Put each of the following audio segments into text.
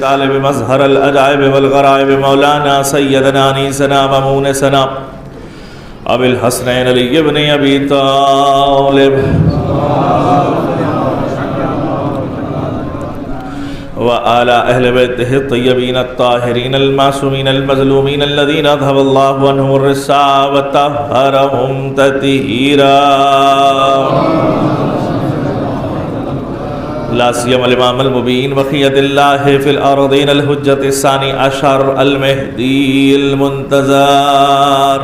طالب مظہر العجائب والغرائب مولانا سیدنا انیسنا ومونسنا ابی الحسنین علی بن ابی طالب وآل اہل بیتہ الطیبین الطاہرین المعصومین المظلومین الذین اذھب اللہ عنہم الرجس وطہرہم تطہیرا لا سیما الامام المبین بقیت اللہ فی الارضین الحجت الثانی عشر المہدی المنتظر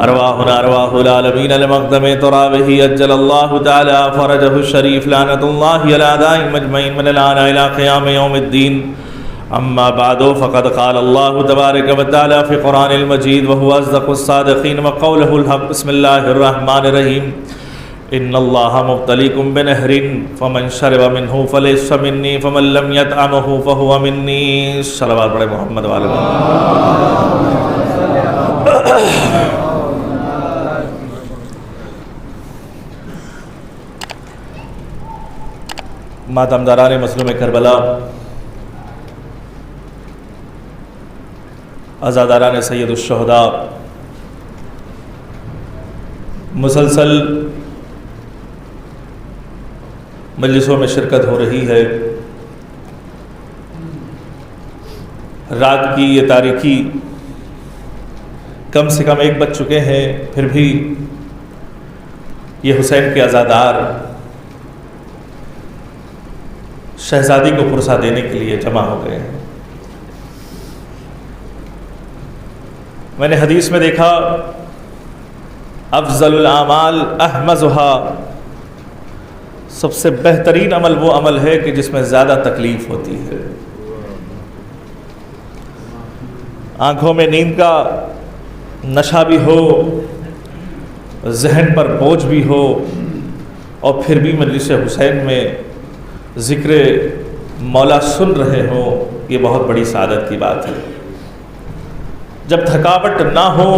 ارواحنا ارواح العالمین المقدم ترابہ اجل اللہ تعالی فرجہ الشریف لعنت اللہ علی دائم مجمعین من الان الى قیام یوم الدین اما بعد فقد قال اللہ تبارک و تعالی فی قرآن المجید وهو اصدق الصادقین وقولہ الحق بسم اللہ الرحمن الرحیم ان اللہ مبتلیکم بنہر فمن شرب منہ فلیس منی فمن لم یطعمہ فہو منی صلوات پڑھے محمد والے ماتمداران مظلوم کربلا، عزاداران سید الشہداء، مسلسل مجلسوں میں شرکت ہو رہی ہے۔ رات کی یہ تاریکی کم سے کم 1 بج چکے ہیں، پھر بھی یہ حسین کے عزادار شہزادی کو پرسہ دینے کے لیے جمع ہو گئے ہیں۔ میں نے حدیث میں دیکھا افضل الاعمال احمزها، سب سے بہترین عمل وہ عمل ہے کہ جس میں زیادہ تکلیف ہوتی ہے۔ آنکھوں میں نیند کا نشہ بھی ہو، ذہن پر بوجھ بھی ہو، اور پھر بھی مجلس حسین میں ذکر مولا سن رہے ہوں، یہ بہت بڑی سعادت کی بات ہے۔ جب تھکاوٹ نہ ہو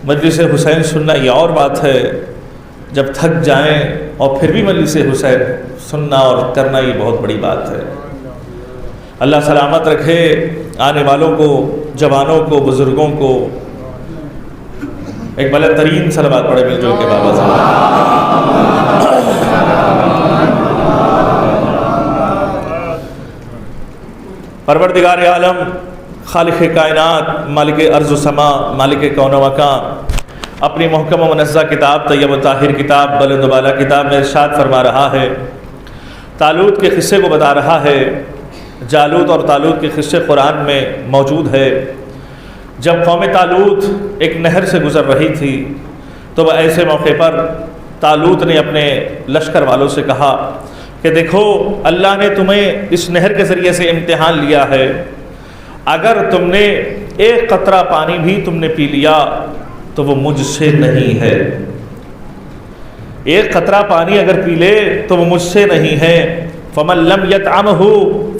مجلس حسین سننا یہ اور بات ہے، جب تھک جائیں اور پھر بھی مجلس حسین سننا اور کرنا یہ بہت بڑی بات ہے۔ اللہ سلامت رکھے آنے والوں کو، جوانوں کو، بزرگوں کو۔ ایک بلند ترین صلوات پڑھے مل جل کے بابا صاحب۔ پروردگار عالم، خالق کائنات، مالک ارض و سما، مالک کون و مکان، اپنی محکم و منزہ کتاب، طیب و طاہر کتاب، بلند و بالا کتاب میں ارشاد فرما رہا ہے، طالوت کے قصے کو بتا رہا ہے۔ جالوت اور طالوت کے قصے قرآن میں موجود ہے۔ جب قوم طالوت ایک نہر سے گزر رہی تھی تو وہ ایسے موقع پر طالوت نے اپنے لشکر والوں سے کہا کہ دیکھو، اللہ نے تمہیں اس نہر کے ذریعے سے امتحان لیا ہے، اگر تم نے 1 قطرہ پانی بھی تم نے پی لیا تو وہ مجھ سے نہیں ہے۔ 1 قطرہ پانی اگر پی لے تو وہ مجھ سے نہیں ہے۔ فمن لم یطعمہ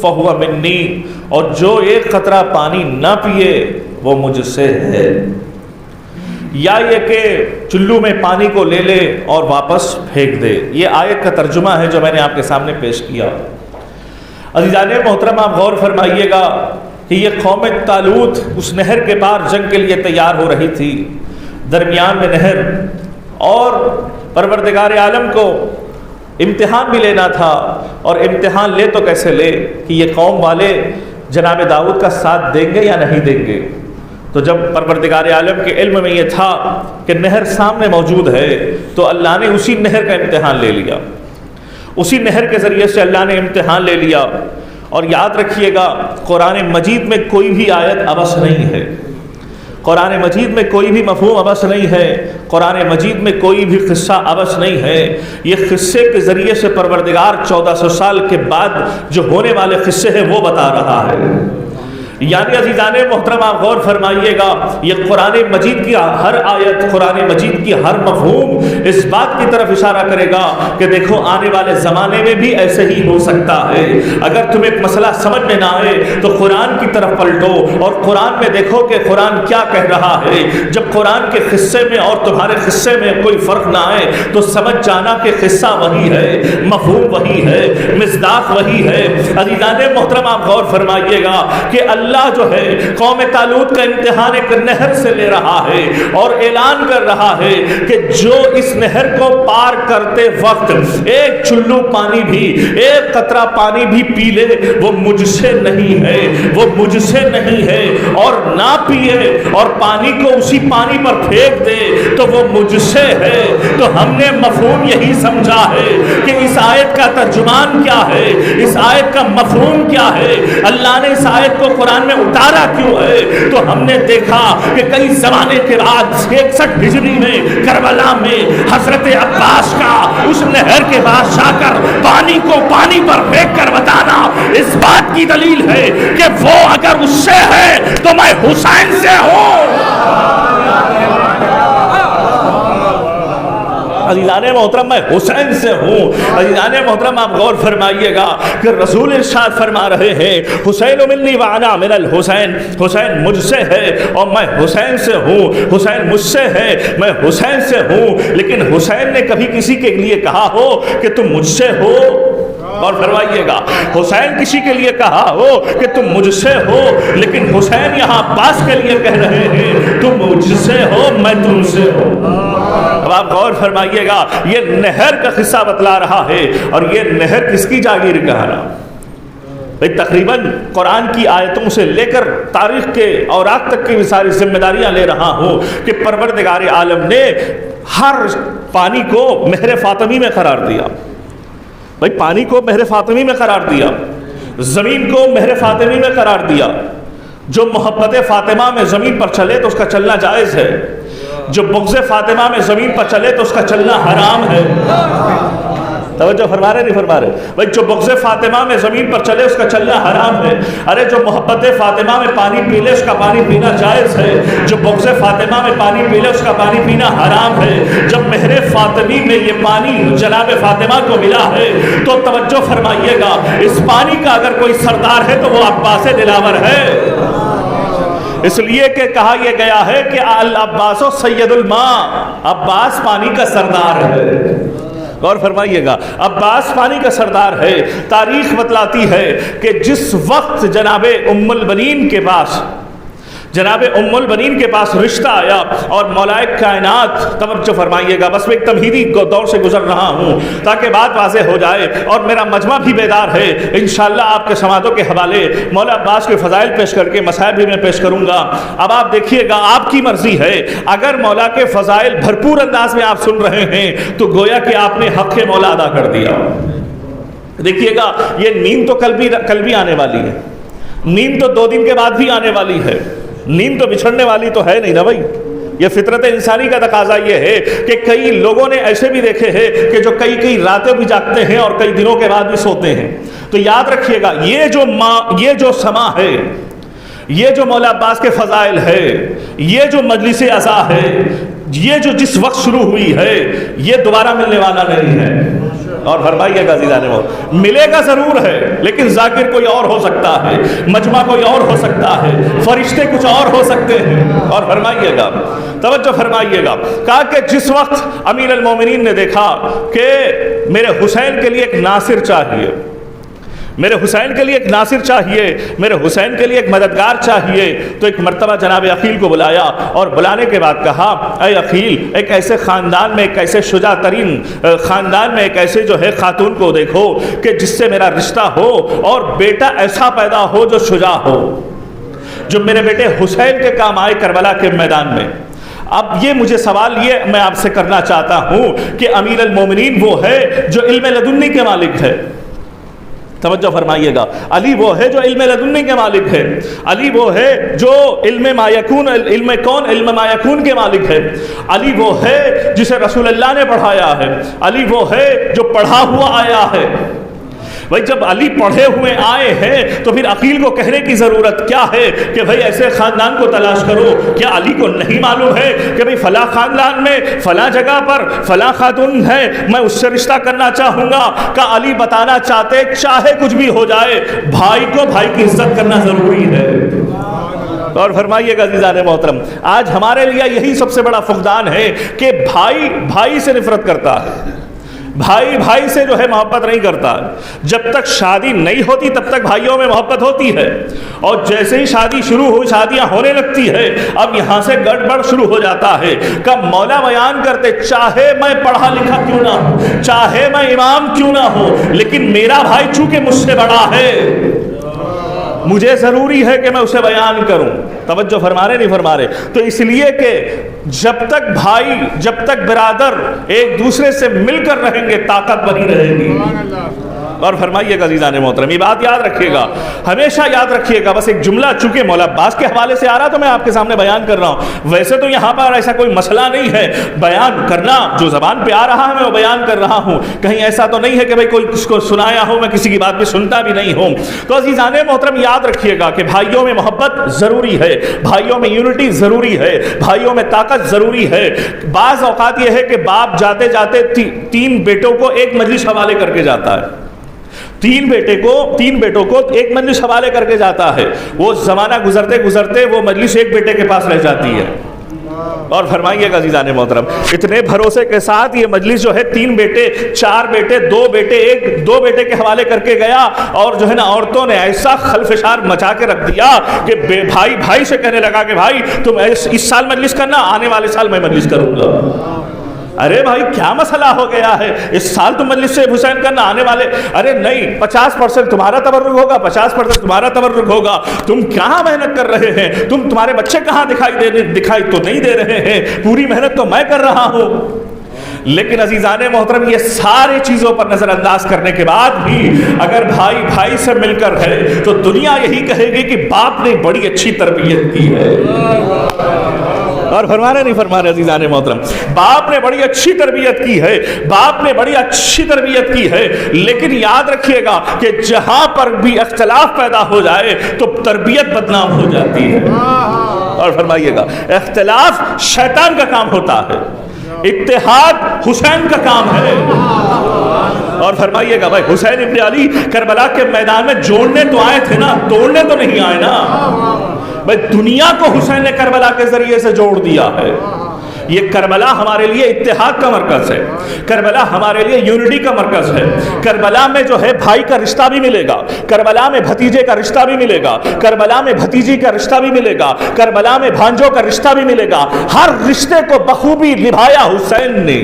فہو منی، اور جو 1 قطرہ پانی نہ پیے وہ مجھ سے ہے۔ یا یہ کہ چلو میں پانی کو لے لے اور واپس پھینک دے۔ یہ آیت کا ترجمہ ہے جو میں نے آپ کے سامنے پیش کیا۔ عزیزان محترم، آپ غور فرمائیے گا کہ یہ قوم طالوت اس نہر کے پار جنگ کے لیے تیار ہو رہی تھی، درمیان میں نہر، اور پروردگار عالم کو امتحان بھی لینا تھا، اور امتحان لے تو کیسے لے کہ یہ قوم والے جناب داؤد کا ساتھ دیں گے یا نہیں دیں گے۔ تو جب پروردگار عالم کے علم میں یہ تھا کہ نہر سامنے موجود ہے تو اللہ نے اسی نہر کا امتحان لے لیا، اسی نہر کے ذریعے سے اللہ نے امتحان لے لیا۔ اور یاد رکھیے گا، قرآن مجید میں کوئی بھی آیت عبث نہیں ہے، قرآن مجید میں کوئی بھی مفہوم عبث نہیں ہے، قرآن مجید میں کوئی بھی قصہ عبث نہیں ہے۔ یہ قصے کے ذریعے سے پروردگار 1400 سال کے بعد جو ہونے والے قصے ہیں وہ بتا رہا ہے۔ یعنی عزیزان محترم آپ غور فرمائیے گا، یہ قرآن مجید کی ہر آیت، قرآن مجید کی ہر مفہوم اس بات کی طرف اشارہ کرے گا کہ دیکھو آنے والے زمانے میں بھی ایسے ہی ہو سکتا ہے۔ اگر تمہیں ایک مسئلہ سمجھ میں نہ آئے تو قرآن کی طرف پلٹو اور قرآن میں دیکھو کہ قرآن کیا کہہ رہا ہے۔ جب قرآن کے قصے میں اور تمہارے قصے میں کوئی فرق نہ آئے تو سمجھ جانا کہ قصہ وہی ہے، مفہوم وہی ہے، مصداق وہی ہے۔ عزیزان محترم آپ غور فرمائیے گا کہ اللہ جو ہے قوم طالوت کا امتحان ایک نہر سے لے رہا ہے اور اعلان کر رہا ہے کہ جو اس نہر کو پار کرتے وقت ایک چلو پانی بھی، ایک قطرہ پانی بھی پی لے وہ مجھ سے نہیں ہے، وہ مجھ سے نہیں ہے، اور نہ پیے اور پانی کو اسی پانی پر پھینک دے تو وہ مجھ سے ہے۔ تو ہم نے مفہوم یہی سمجھا ہے کہ اس آیت کا ترجمان کیا ہے، اس آیت کا مفہوم کیا ہے، اللہ نے اس آیت کو قرآن میں اتارا کیوں ہے۔ تو ہم نے دیکھا کہ کئی زمانے کے بعد 61 ہجری میں کربلا میں حضرت عباس کا اس نہر کے پاس جا کر پانی کو پانی پر پھینک کر بتانا اس بات کی دلیل ہے کہ وہ اگر اس سے ہے تو میں حسین سے ہوں۔ عزیزان محترم میں حسین سے ہوں۔ عزیزان محترم آپ غور فرمائیے گا کہ رسول ارشاد فرما رہے ہیں حسین منی وانا من الحسین، حسین مجھ سے ہے اور میں حسین سے ہوں، حسین مجھ سے ہے میں حسین سے ہوں۔ لیکن حسین نے کبھی کسی کے لیے کہا ہو کہ تم مجھ سے ہو؟ اور فرمائیے گا حسین کسی کے لیے کہا ہو کہ تم مجھ سے ہو، لیکن حسین یہاں عباس کے لیے کہہ رہے ہیں تم مجھ سے ہو میں تم سے ہوں۔ اب آپ غور فرمائیے گا یہ نہر کا قصہ بتلا رہا ہے، اور یہ نہر کس کی جاگیر کا ہے؟ تقریباً قرآن کی آیتوں سے لے کر تاریخ کے اوراق تک کی ساری ذمہ داریاں لے رہا ہوں کہ پروردگار عالم نے ہر پانی کو مہر فاطمی میں قرار دیا۔ بھائی پانی کو مہر فاطمی میں قرار دیا، زمین کو مہر فاطمی میں قرار دیا۔ جو محبت فاطمہ میں زمین پر چلے تو اس کا چلنا جائز ہے، جو بغض فاطمہ میں زمین پر چلے تو اس کا چلنا حرام ہے۔ توجہ فرما رہے نہیں فرما رہے؟ بھائی جو بغض فاطمہ میں زمین پر چلے اس کا چلنا حرام ہے۔ ارے جو محبت فاطمہ میں پانی پی لے اس کا پانی پینا جائز ہے، جو بغض فاطمہ میں پانی پی لے اس کا پانی پینا حرام ہے۔ جب مہر فاطمی میں یہ پانی جناب فاطمہ کو ملا ہے تو توجہ فرمائیے گا اس پانی کا اگر کوئی سردار ہے تو وہ عباس دلاور ہے، اس لیے کہ کہا یہ گیا ہے کہ العباس سید الماء، عباس پانی کا سردار ہے۔ غور فرمائیے گا عباس پانی کا سردار ہے۔ تاریخ بتلاتی ہے کہ جس وقت جناب ام البنین کے پاس رشتہ آیا اور مولائے کائنات، توجہ فرمائیے گا بس میں ایک تمہیدی دور سے گزر رہا ہوں تاکہ بات واضح ہو جائے اور میرا مجمع بھی بیدار ہے۔ انشاءاللہ آپ کے سماعتوں کے حوالے مولا عباس کے فضائل پیش کر کے مسائل بھی میں پیش کروں گا۔ اب آپ دیکھیے گا آپ کی مرضی ہے، اگر مولا کے فضائل بھرپور انداز میں آپ سن رہے ہیں تو گویا کہ آپ نے حق مولا ادا کر دیا۔ دیکھیے گا یہ نیند تو کل بھی آنے والی ہے، نیند تو 2 دن کے بعد بھی آنے والی ہے، نیند تو بچھڑنے والی تو ہے نہیں نا بھائی۔ یہ فطرت انسانی کا تقاضا یہ ہے کہ کئی لوگوں نے ایسے بھی دیکھے ہیں کہ جو کئی راتیں بھی جاگتے ہیں اور کئی دنوں کے بعد بھی سوتے ہیں۔ تو یاد رکھیے گا یہ جو سما ہے، یہ جو مولا عباس کے فضائل ہے، یہ جو مجلس عزا ہے، یہ جو جس وقت شروع ہوئی ہے یہ دوبارہ ملنے والا نہیں ہے۔ اور فرمائیے گا عزیزان محترم ملے گا ضرور ہے، لیکن ذاکر کوئی اور ہو سکتا ہے، مجمع کوئی اور ہو سکتا ہے، فرشتے کچھ اور ہو سکتے ہیں۔ اور فرمائیے گا توجہ فرمائیے گا کہا کہ جس وقت امیر المومنین نے دیکھا کہ میرے حسین کے لیے ایک ناصر چاہیے، میرے حسین کے لیے ایک ناصر چاہیے، میرے حسین کے لیے ایک مددگار چاہیے، تو ایک مرتبہ جناب عقیل کو بلایا اور بلانے کے بعد کہا اے عقیل ایک ایسے خاندان میں، ایک ایسے شجاع ترین خاندان میں ایک ایسے جو ہے خاتون کو دیکھو کہ جس سے میرا رشتہ ہو اور بیٹا ایسا پیدا ہو جو شجاع ہو، جو میرے بیٹے حسین کے کام آئے کربلا کے میدان میں۔ اب یہ مجھے سوال یہ میں آپ سے کرنا چاہتا ہوں کہ امیر المومنین وہ ہے جو علم لدنی کے مالک ہے، توجہ فرمائیے گا، علی وہ ہے جو علم لدنی کے مالک ہے، علی وہ ہے جو علم ما یکون، علم ما یکون کے مالک ہے، علی وہ ہے جسے رسول اللہ نے پڑھایا ہے، علی وہ ہے جو پڑھا ہوا آیا ہے۔ بھائی جب علی پڑھے ہوئے آئے ہیں تو پھر عقیل کو کہنے کی ضرورت کیا ہے کہ بھائی ایسے خاندان کو تلاش کرو؟ کیا علی کو نہیں معلوم ہے کہ بھئی فلاں خاندان میں فلاں جگہ پر فلاں خاتون ہے، میں اس سے رشتہ کرنا چاہوں گا؟ کہ علی بتانا چاہتے چاہے کچھ بھی ہو جائے بھائی کو بھائی کی عزت کرنا ضروری ہے۔ اور فرمائیے گا عزیزان محترم، آج ہمارے لیے یہی سب سے بڑا فقدان ہے کہ بھائی بھائی سے نفرت کرتا ہے، بھائی بھائی سے جو ہے محبت نہیں کرتا۔ جب تک شادی نہیں ہوتی تب تک بھائیوں میں محبت ہوتی ہے، اور جیسے ہی شادی شروع ہوئی، شادیاں ہونے لگتی ہے، اب یہاں سے گڑبڑ شروع ہو جاتا ہے۔ کہ مولا بیان کرتے چاہے میں پڑھا لکھا کیوں نہ ہوں، چاہے میں امام کیوں نہ ہوں، لیکن میرا بھائی چونکہ مجھ سے بڑا ہے مجھے ضروری ہے کہ میں اسے بیان کروں۔ توجہ فرما رہے نہیں فرما رہے؟ تو اس لیے کہ جب تک بھائی، جب تک برادر ایک دوسرے سے مل کر رہیں گے طاقت بنی رہے گی۔ اور فرمائیے گا عزیزان محترم، یہ بات یاد رکھیے گا، ہمیشہ یاد رکھیے گا۔ بس ایک جملہ چونکہ مولا عباس کے حوالے سے آ رہا تو میں آپ کے سامنے بیان کر رہا ہوں، ویسے تو یہاں پر ایسا کوئی مسئلہ نہیں ہے، بیان کرنا جو زبان پہ آ رہا ہے میں وہ بیان کر رہا ہوں، کہیں ایسا تو نہیں ہے کہ بھئی کوئی کس کو سنایا ہو، میں کسی کی بات پہ سنتا بھی نہیں ہوں۔ تو عزیزان محترم یاد رکھیے گا کہ بھائیوں میں محبت ضروری ہے، بھائیوں میں یونٹی ضروری ہے، بھائیوں میں طاقت ضروری ہے۔ بعض اوقات یہ ہے کہ باپ جاتے جاتے تین بیٹوں کو ایک مجلس حوالے کر کے جاتا ہے، تین بیٹوں کو ایک مجلس حوالے کر کے جاتا ہے، وہ زمانہ گزرتے گزرتے وہ مجلس ایک بیٹے کے پاس رہ جاتی ہے۔ اور فرمائیے گا عزیزان محترم، اتنے بھروسے کے ساتھ یہ مجلس جو ہے 3 بیٹے 4 بیٹے 2 بیٹے کے حوالے کر کے گیا، اور جو ہے نا عورتوں نے ایسا خلفشار مچا کے رکھ دیا کہ بھائی سے کہنے لگا کہ بھائی تم اس سال مجلس کرنا، آنے والے سال میں مجلس کروں گا۔ ارے بھائی کیا مسئلہ ہو گیا ہے، اس سال تم مجلس سے حسین کرنا، آنے والے ارے نہیں 50% تمہارا تبرک ہوگا، 50% تمہارا تبرک ہوگا، تم کہاں محنت کر رہے ہیں، تمہارے بچے کہاں دکھائی تو نہیں دے رہے ہیں، پوری محنت تو میں کر رہا ہوں۔ لیکن عزیزان محترم یہ سارے چیزوں پر نظر انداز کرنے کے بعد بھی اگر بھائی بھائی سے مل کر ہے تو دنیا یہی کہے گی کہ باپ نے بڑی اچھی تربیت کی ہے۔ اور فرمانے نہیں فرمانے عزیزان محترم، باپ نے بڑی اچھی تربیت کی ہے، باپ نے بڑی اچھی تربیت کی ہے، لیکن یاد رکھیے گا کہ جہاں پر بھی اختلاف پیدا ہو جائے تو تربیت بدنام ہو جاتی ہے۔ اور فرمائیے گا اختلاف شیطان کا کام ہوتا ہے، اتحاد حسین کا کام ہے۔ اور فرمائیے گا بھائی حسین ابن علی کربلا کے میدان میں جوڑنے تو آئے تھے نا، توڑنے تو نہیں آئے نا۔ بھائی دنیا کو حسین نے کربلا کے ذریعے سے جوڑ دیا ہے۔ یہ کربلا ہمارے لیے اتحاد کا مرکز ہے، کربلا ہمارے لیے یونٹی کا مرکز ہے۔ کربلا میں جو ہے بھائی کا رشتہ بھی ملے گا، کربلا میں بھتیجے کا رشتہ بھی ملے گا، کربلا میں بھتیجی کا رشتہ بھی ملے گا، کربلا میں بھانجوں کا رشتہ بھی ملے گا۔ ہر رشتے کو بخوبی نبھایا حسین نے۔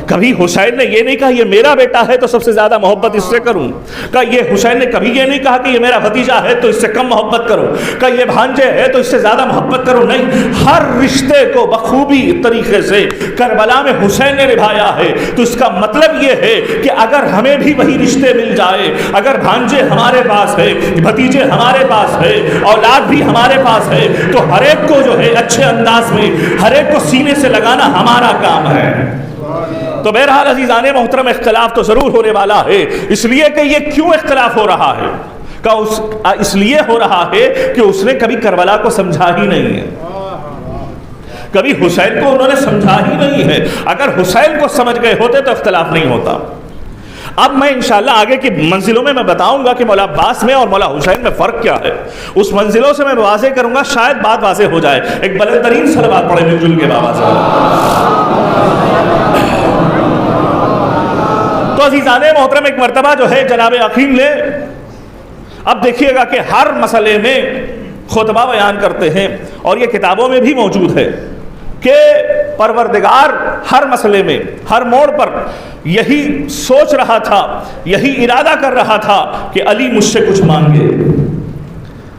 کبھی حسین نے یہ نہیں کہا یہ میرا بیٹا ہے تو سب سے زیادہ محبت اس سے کروں، کہ یہ حسین نے کبھی یہ نہیں کہا کہ یہ میرا بھتیجا ہے تو اس سے کم محبت کروں، کہ یہ بھانجے ہے تو اس سے زیادہ محبت کروں، نہیں، ہر رشتے کو بخوبی طریقے سے کربلا میں حسین نے نبھایا ہے۔ تو اس کا مطلب یہ ہے کہ اگر ہمیں بھی وہی رشتے مل جائے، اگر بھانجے ہمارے پاس ہے، بھتیجے ہمارے پاس ہے، اولاد بھی ہمارے پاس ہے، تو ہر ایک کو جو ہے اچھے انداز میں ہر ایک کو سینے سے لگانا ہمارا کام ہے۔ تو بہرحال عزیزان محترم اختلاف تو ضرور ہونے والا ہے، اس لیے کہ یہ کیوں اختلاف ہو رہا ہے، اس لیے ہو رہا ہے کہ اس نے کبھی کربلا کو سمجھا ہی نہیں ہے، کبھی حسین کو انہوں نے سمجھا ہی نہیں ہے۔ اگر حسین کو سمجھ گئے ہوتے تو اختلاف نہیں ہوتا۔ اب میں انشاءاللہ آگے کی منزلوں میں بتاؤں گا کہ مولا عباس میں اور مولا حسین میں فرق کیا ہے، اس منزلوں سے میں واضح کروں گا، شاید بات واضح ہو جائے۔ ایک بلند ترین صلوات پڑھیں مل جل کے بابا صاحب۔ تو عزیزان محترم ایک مرتبہ جو ہے جناب عقیل نے، اب دیکھیے گا کہ ہر مسئلے میں خطبہ بیان کرتے ہیں اور یہ کتابوں میں بھی موجود ہے کہ پروردگار ہر مسئلے میں ہر موڑ پر یہی سوچ رہا تھا، یہی ارادہ کر رہا تھا کہ علی مجھ سے کچھ مانگے۔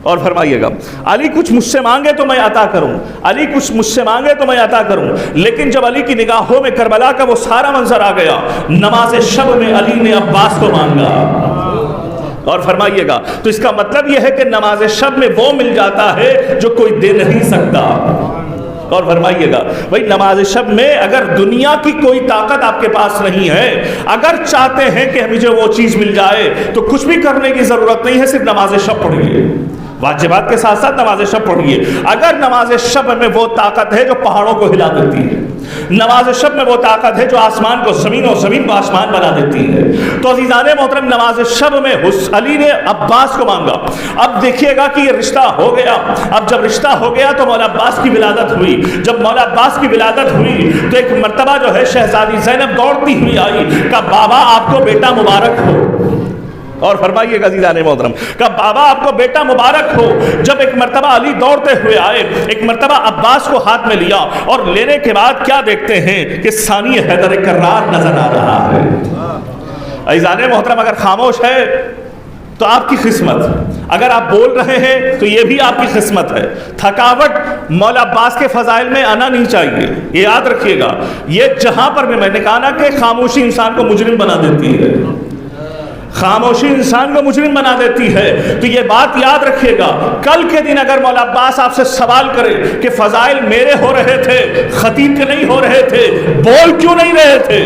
اور فرمائیے گا علی کچھ مجھ سے مانگے تو میں عطا کروں، علی کچھ مجھ سے مانگے تو میں عطا کروں۔ لیکن جب علی کی نگاہوں میں کربلا کا وہ سارا منظر آ گیا، نماز شب میں علی نے عباس کو مانگا۔ اور فرمائیے گا تو اس کا مطلب یہ ہے کہ نماز شب میں وہ مل جاتا ہے جو کوئی دے نہیں سکتا۔ اور فرمائیے گا بھائی نماز شب میں اگر دنیا کی کوئی طاقت آپ کے پاس نہیں ہے، اگر چاہتے ہیں کہ مجھے وہ چیز مل جائے تو کچھ بھی کرنے کی ضرورت نہیں ہے، صرف نماز شب پڑھیے، واجبات کے ساتھ ساتھ نماز شب پڑھیے۔ اگر نماز شب میں وہ طاقت ہے جو پہاڑوں کو ہلا دیتی ہے، نماز شب میں وہ طاقت ہے جو آسمان کو زمین اور زمین کو آسمان بنا دیتی ہے، تو عزیزان محترم نماز شب میں علی نے عباس کو مانگا۔ اب دیکھیے گا کہ یہ رشتہ ہو گیا۔ اب جب رشتہ ہو گیا تو مولا عباس کی ولادت ہوئی۔ جب مولا عباس کی ولادت ہوئی تو ایک مرتبہ جو ہے شہزادی زینب دوڑتی ہوئی آئی، کہا بابا آپ کو بیٹا مبارک ہو۔ اور فرمائیے گا عزیزان محترم کہ بابا آپ کو بیٹا مبارک ہو۔ جب ایک مرتبہ علی دوڑتے ہوئے آئے، ایک مرتبہ عباس کو ہاتھ میں لیا اور لینے کے بعد کیا دیکھتے ہیں کہ ثانی حیدر کرار نظر آ رہا ہے۔ عزیزان محترم اگر خاموش ہے تو آپ کی قسمت، اگر آپ بول رہے ہیں تو یہ بھی آپ کی قسمت ہے۔ تھکاوٹ مولا عباس کے فضائل میں آنا نہیں چاہیے، یہ یاد رکھیے گا۔ یہ جہاں پر بھی میں نے کہا نا کہ خاموشی انسان کو مجرم بنا دیتی ہے، خاموشی انسان کو مجرم بنا دیتی ہے، تو یہ بات یاد رکھیے گا۔ کل کے دن اگر مولا عباس آپ سے سوال کرے کہ فضائل میرے ہو رہے تھے، خطیب کے نہیں ہو رہے تھے، بول کیوں نہیں رہے تھے؟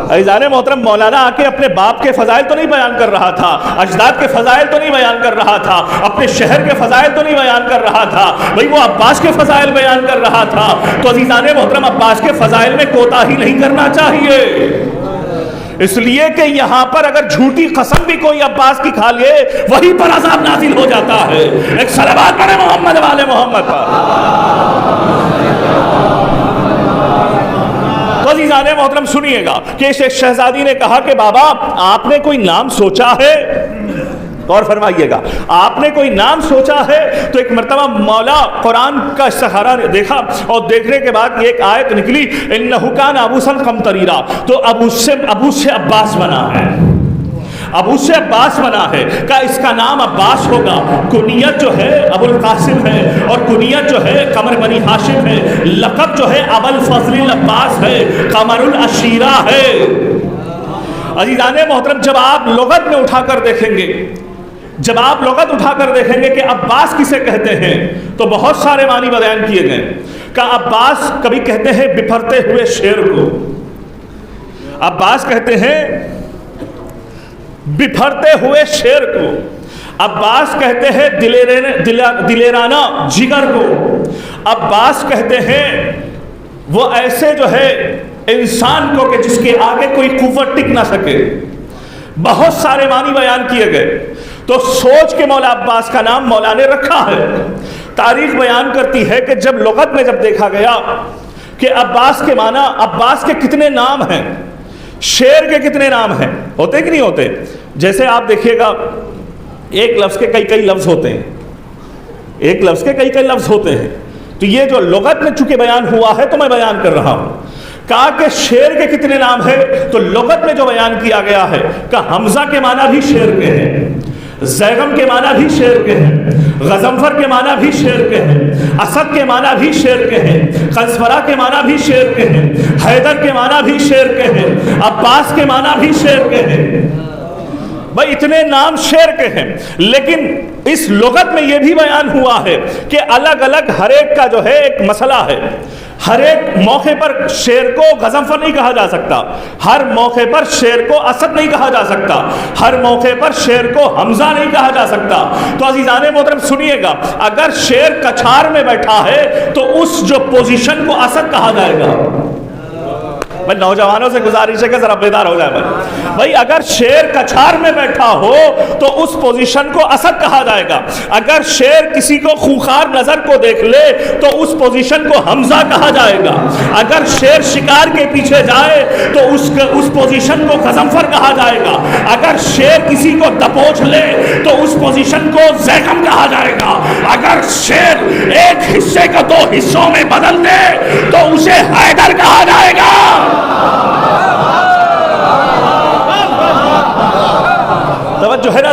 عزیزان محترم مولانا آ کے اپنے باپ کے فضائل تو نہیں بیان کر رہا تھا، اجداد کے فضائل تو نہیں بیان کر رہا تھا، اپنے شہر کے فضائل تو نہیں بیان کر رہا تھا، بھئی وہ عباس کے فضائل بیان کر رہا تھا۔ تو عزیزان محترم عباس کے فضائل میں کوتاہی نہیں کرنا چاہیے، اس لیے کہ یہاں پر اگر جھوٹی قسم بھی کوئی عباس کی کھا لے وہی پر عذاب نازل ہو جاتا ہے۔ ایک صلوات پڑھے محمد والے محمد پر۔ تو عزیزان محترم سنیے گا کہ اس شہزادی نے کہا کہ بابا آپ نے کوئی نام سوچا ہے؟ اور فرمائیے گا آپ نے کوئی نام سوچا ہے؟ تو ایک مرتبہ مولا قرآن کا سہارا دیکھا اور دیکھنے کے بعد ایک آیت نکلی انہ کان ابوسا قمطریرا، تو ابو سے عباس بنا ہے، ابو سے عباس بنا ہے، کہ اس کا نام عباس ہوگا، کنیت جو ہے ابو القاسم ہے اور کنیت جو ہے قمر بنی ہاشم ہے، لقب جو ہے ابو الفضل العباس ہے، قمر العشیرہ ہے۔ عزیزان محترم جب آپ لغت میں اٹھا کر دیکھیں گے، جب آپ لغت اٹھا کر دیکھیں گے کہ عباس کسے کہتے ہیں تو بہت سارے معنی بیان کیے گئے، کہ عباس کبھی کہتے ہیں بپھرتے ہوئے شیر کو، عباس کہتے ہیں بپھرتے ہوئے شیر کو، عباس کہتے ہیں دلیرانہ جگر کو، عباس کہتے ہیں وہ ایسے جو ہے انسان کو کہ جس کے آگے کوئی قوت ٹک نہ سکے۔ بہت سارے معنی بیان کیے گئے، تو سوچ کے مولا عباس کا نام مولا نے رکھا ہے۔ تاریخ بیان کرتی ہے کہ جب لغت میں جب دیکھا گیا کہ عباس کے معنی، عباس کے کتنے نام ہیں، شیر کے کتنے نام ہیں، ہوتے کہ نہیں ہوتے؟ جیسے آپ دیکھیے گا ایک لفظ کے کئی لفظ ہوتے ہیں، ایک لفظ کے کئی لفظ ہوتے ہیں، تو یہ جو لغت میں چونکہ بیان ہوا ہے تو میں بیان کر رہا ہوں۔ کہا کہ شیر کے کتنے نام ہیں، تو لغت میں جو بیان کیا گیا ہے کہ حمزہ کے معنی بھی شیر کے ہیں، زیغم کے معنی بھی شیر کے ہیں، غضنفر کے معنی بھی شیر کے ہیں، اسد کے معنی بھی شیر کے ہیں، قنصفرہ کے معنی بھی شیر کے ہیں، حیدر کے معنی بھی شیر کے ہیں، عباس کے معنی بھی شیر کے ہیں۔ بھائی اتنے نام شیر کے ہیں، لیکن اس لغت میں یہ بھی بیان ہوا ہے کہ الگ الگ ہر ایک کا جو ہے ایک مسئلہ ہے۔ ہر ایک موقع پر شیر کو غضنفر نہیں کہا جا سکتا، ہر موقع پر شیر کو اسد نہیں کہا جا سکتا، ہر موقع پر شیر کو حمزہ نہیں کہا جا سکتا۔ تو عزیزان محترم سنیے گا، اگر شیر کچھار میں بیٹھا ہے تو اس جو پوزیشن کو اسد کہا جائے گا۔ بھائی نوجوانوں سے گزارش ہے کہ ذرا بیدار ہو جائے بھائی، اگر شیر کچھار میں بیٹھا ہو تو اس پوزیشن کو اسد کہا جائے گا، اگر شیر کسی کو خوخار نظر کو دیکھ لے تو اس پوزیشن کو حمزہ کہا جائے گا، اگر شیر شکار کے پیچھے جائے تو اس پوزیشن کو غضنفر کہا جائے گا، اگر شیر کسی کو دبوچ لے تو اس پوزیشن کو زیغم کہا جائے گا، اگر شیر ایک حصے کو دو حصوں میں بدل دے تو اسے حیدر کہا جائے گا۔ توجہ ہے نا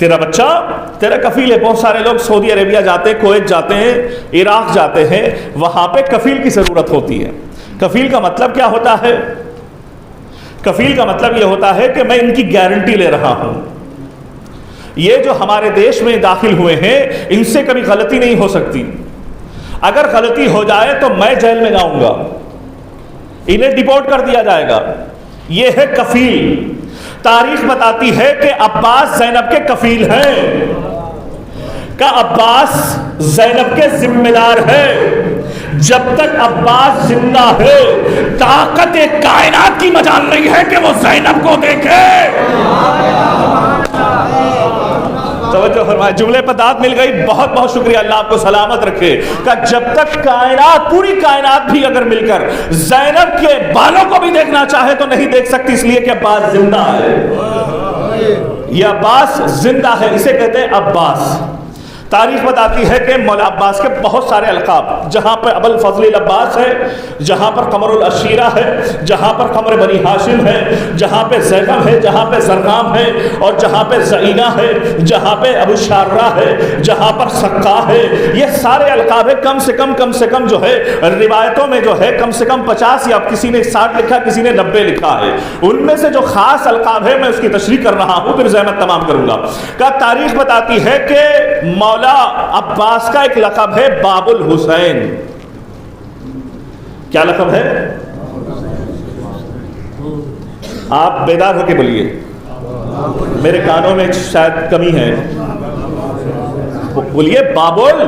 تیرا بچہ تیرا کفیل ہے. بہت سارے لوگ سعودی عربیہ جاتے ہیں, کویت جاتے ہیں, عراق جاتے ہیں, وہاں پہ کفیل کی ضرورت ہوتی ہے. کفیل کا مطلب کیا ہوتا ہے؟ کفیل کا مطلب یہ ہوتا ہے کہ میں ان کی گارنٹی لے رہا ہوں. یہ جو ہمارے دیش میں داخل ہوئے ہیں ان سے کبھی غلطی نہیں ہو سکتی. اگر غلطی ہو جائے تو میں جیل میں جاؤں گا, انہیں ڈیپورٹ کر دیا جائے گا. یہ ہے کفیل. تاریخ بتاتی ہے کہ عباس زینب کے کفیل ہیں, کہ عباس زینب کے ذمہ دار ہے. جب تک عباس زندہ ہے طاقت کائنات کی مجال نہیں ہے کہ وہ زینب کو دیکھے. توجہ فرمائے, جملے پر داد مل گئی. بہت بہت شکریہ, اللہ آپ کو سلامت رکھے. کہ جب تک کائنات, پوری کائنات بھی اگر مل کر زینب کے بالوں کو بھی دیکھنا چاہے تو نہیں دیکھ سکتی, اس لیے کہ عباس زندہ ہے. یہ عباس زندہ ہے, اسے کہتے ہیں عباس. تاریخ بتاتی ہے کہ مولا عباس کے بہت سارے القاب, جہاں پر ابو الفضل العباس ہے, جہاں پر قمر العشیرہ ہے, جہاں پر قمر بنی ہاشم ہے, جہاں پہ زینب ہے, جہاں پہ زرقام ہے, اور جہاں پہ زعینہ ہے, جہاں پہ ابو شارہ ہے, جہاں پر سقا ہے. یہ سارے القاب ہے. کم سے کم جو ہے روایتوں میں جو ہے کم سے کم 50 یا کسی نے 60 لکھا, کسی نے 90 لکھا ہے. ان میں سے جو خاص القاب ہے میں اس کی تشریح کر رہا ہوں, پھر زحمت تمام کروں گا. تاریخ بتاتی ہے کہ مولا عباس کا ایک لقب ہے باب الحسین. کیا لقب ہے؟ آپ بیدار ہو کے بولیے, میرے کانوں میں شاید کمی ہے. بولیے بابل.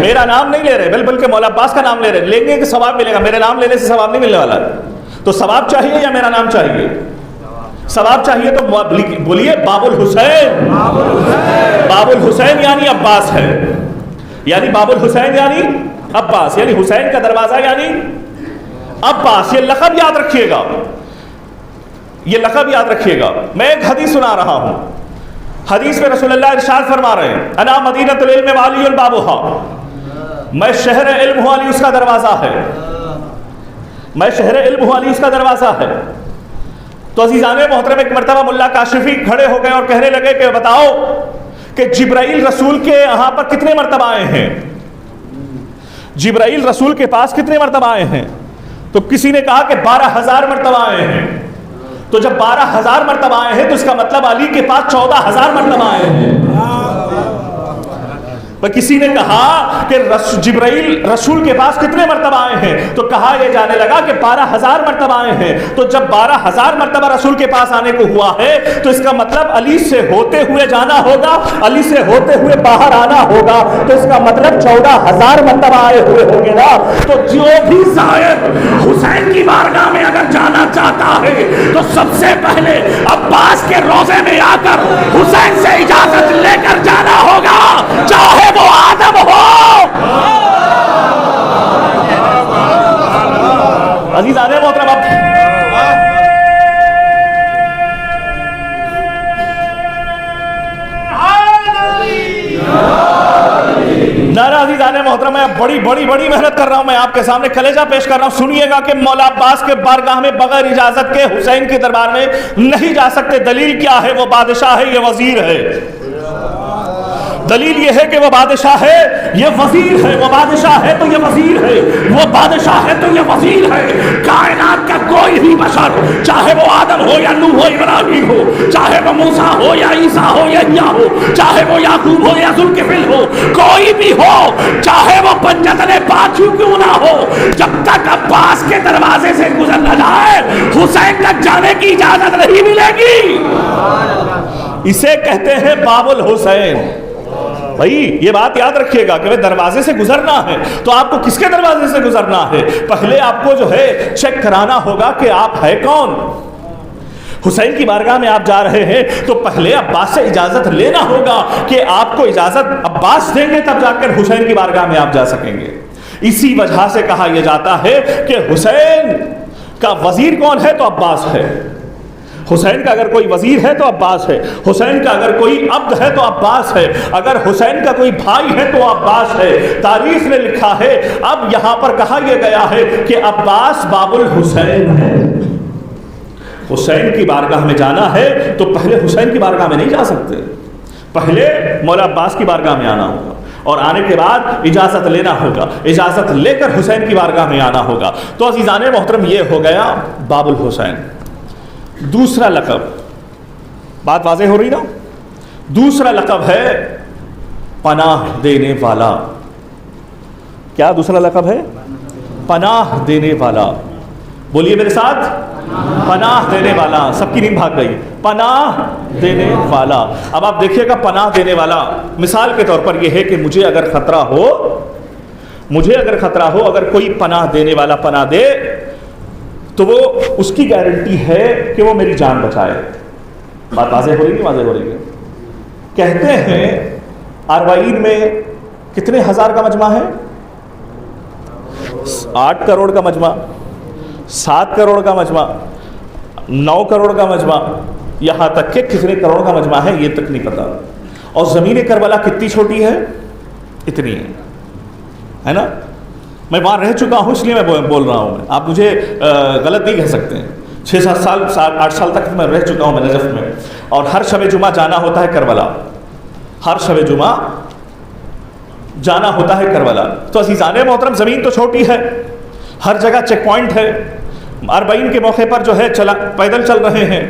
میرا نام نہیں لے رہے بلکہ مولا عباس کا نام لے رہے. لیں گے کہ ثواب ملے گا, میرے نام لینے سے ثواب نہیں ملنے والا. تو ثواب چاہیے یا میرا نام چاہیے؟ ثواب چاہیے تو بولیے باب الحسین. باب الحسین یعنی عباس ہے, یعنی باب الحسین یعنی عباس, یعنی حسین کا دروازہ یعنی عباس. یہ لقب یاد رکھیے گا, یہ لقب یاد رکھیے گا. میں ایک حدیث سنا رہا ہوں. حدیث میں رسول اللہ ارشاد فرما رہے ہیں, انا مدینۃ العلم والی البابھا, میں شہر علم ہوں علی اس کا دروازہ ہے. میں شہر علم ہوں علی اس کا دروازہ ہے. تو عزیزان محترم, ایک مرتبہ ملا کاشفی کھڑے ہو گئے اور کہنے لگے کہ بتاؤ کہ جبرائیل رسول کے یہاں پر کتنے مرتبہ آئے ہیں؟ جبرائیل رسول کے پاس کتنے مرتبہ آئے ہیں؟ تو کسی نے کہا کہ 12,000 مرتبہ آئے ہیں. تو جب 12,000 مرتبہ آئے ہیں تو اس کا مطلب علی کے پاس 14,000 مرتبہ آئے ہیں. کسی نے کہا کہ جبرائیل رسول کے پاس کتنے مرتبہ آئے ہیں؟ تو کہا یہ جانے لگا کہ 12,000 مرتبہ آئے ہیں. تو جب 12,000 مرتبہ رسول کے پاس آنے کو ہوا ہے تو اس کا مطلب علی سے ہوتے ہوئے جانا ہوگا, علی سے ہوتے ہوئے باہر آنا ہوگا. تو اس کا مطلب 14,000 مرتبہ آئے ہوئے ہوں گے نا. تو جو بھی زائر حسین کی بارگاہ میں اگر جانا چاہتا ہے تو سب سے پہلے عباس کے روضے میں آ کر حسین سے اجازت لے کر جانا ہوگا, چاہے وہ آدم ہو. عزیزان محترم, نعرہ عزیزان محترم, میں بڑی محنت کر رہا ہوں, میں آپ کے سامنے کلیجہ پیش کر رہا ہوں. سنیے گا کہ مولا عباس کے بارگاہ میں بغیر اجازت کے حسین کے دربار میں نہیں جا سکتے. دلیل کیا ہے؟ وہ بادشاہ ہے, یہ وزیر ہے. دلیل یہ ہے کہ وہ بادشاہ ہے, یہ وزیر ہے. وہ بادشاہ ہے تو یہ وزیر ہے, وہ بادشاہ ہے تو یہ وزیر ہے. کائنات کا کوئی بھی بشر, چاہے وہ آدم ہو یا نوح ہو, ابراہیم ہو, چاہے وہ موسیٰ ہو یا عیسیٰ ہو یا یحییٰ ہو, چاہے وہ یعقوب ہو یا ذوالکفل ہو, کوئی بھی ہو, چاہے وہ پنجتن پاچو کیوں نہ ہو, جب تک عباس کے دروازے سے گزر نہ جائے حسین تک جانے کی اجازت نہیں ملے گی. اسے کہتے ہیں باب الحسین. بھائی یہ بات یاد رکھیے گا کہ دروازے سے گزرنا ہے تو آپ کو کس کے دروازے سے گزرنا ہے؟ پہلے آپ کو جو ہے چیک کرانا ہوگا کہ آپ ہے کون. حسین کی بارگاہ میں آپ جا رہے ہیں تو پہلے عباس سے اجازت لینا ہوگا کہ آپ کو اجازت عباس دیں گے, تب جا کر حسین کی بارگاہ میں آپ جا سکیں گے. اسی وجہ سے کہا یہ جاتا ہے کہ حسین کا وزیر کون ہے؟ تو عباس ہے. حسین کا اگر کوئی وزیر ہے تو عباس ہے. حسین کا اگر کوئی عبد ہے تو عباس ہے. اگر حسین کا کوئی بھائی ہے تو عباس ہے. تاریخ نے لکھا ہے, اب یہاں پر کہا یہ گیا ہے کہ عباس باب الحسین ہے. حسین کی بارگاہ میں جانا ہے تو پہلے حسین کی بارگاہ میں نہیں جا سکتے. پہلے مولا عباس کی بارگاہ میں آنا ہوگا اور آنے کے بعد اجازت لینا ہوگا، اجازت لے کر حسین کی بارگاہ میں آنا ہوگا۔ تو عزیزان محترم یہ ہو گیا باب الحسین۔ دوسرا لقب، بات واضح ہو رہی نا؟ دوسرا لقب ہے پناہ دینے والا۔ کیا دوسرا لقب ہے؟ پناہ دینے والا۔ بولیے میرے ساتھ، پناہ دینے والا۔ سب کی نیند بھاگ گئی۔ پناہ دینے والا۔ اب آپ دیکھیے گا پناہ دینے والا مثال کے طور پر یہ ہے کہ مجھے اگر خطرہ ہو، اگر کوئی پناہ دینے والا پناہ دے تو وہ اس کی گارنٹی ہے کہ وہ میری جان بچائے۔ بات واضح ہو رہی ہے؟ واضح ہو رہی ہے۔ کہتے ہیں اربعین میں کتنے ہزار کا مجمع ہے؟ 8 کروڑ کا مجمع، 7 کروڑ کا مجمع، 9 کروڑ کا مجمع، یہاں تک کہ کتنے کروڑ کا مجمع ہے یہ تک نہیں پتا۔ اور زمین کربلا کتنی چھوٹی ہے؟ اتنی ہے نا؟ میں وہاں رہ چکا ہوں اس لیے میں بول رہا ہوں، آپ مجھے غلط نہیں کہہ سکتے ہیں۔ 6-7 سال 8 سال تک میں رہ چکا ہوں میں نجف میں، اور ہر شب جمعہ جانا ہوتا ہے کربلا، ہر شب جمعہ جانا ہوتا ہے کربلا۔ تو عزیزان محترم زمین تو چھوٹی ہے، ہر جگہ چیک پوائنٹ ہے، اربعین کے موقع پر جو ہے پیدل چل رہے ہیں،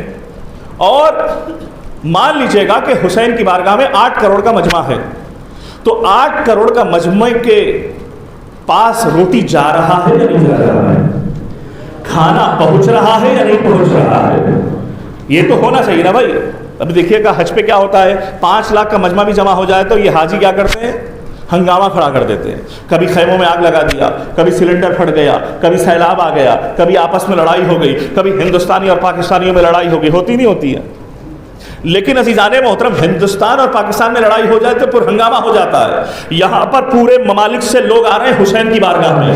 اور مان لیجئے گا کہ حسین کی بارگاہ میں 8 کروڑ کا مجمع ہے، تو 8 کروڑ کا مجمع کے پاس روٹی جا رہا ہے یا نہیں جا رہا ہے؟ کھانا پہنچ رہا ہے یا نہیں پہنچ رہا ہے؟ یہ تو ہونا چاہیے نا بھائی۔ ابھی دیکھیے گا حج پہ کیا ہوتا ہے، 5 لاکھ کا مجمع بھی جمع ہو جائے تو یہ حاجی کیا کرتے ہیں؟ ہنگامہ کھڑا کر دیتے ہیں۔ کبھی خیموں میں آگ لگا دیا، کبھی سلنڈر پھٹ گیا، کبھی سیلاب آ گیا، کبھی آپس میں لڑائی ہو گئی، کبھی ہندوستانی اور پاکستانیوں میں لڑائی ہو گئی، ہوتی نہیں ہوتی ہے؟ لیکن عزیزان محترم ہندوستان اور پاکستان میں لڑائی ہو جائے تو پھر ہنگامہ ہو جاتا ہے۔ یہاں پر پورے ممالک سے لوگ آ رہے ہیں حسین کی بارگاہ میں۔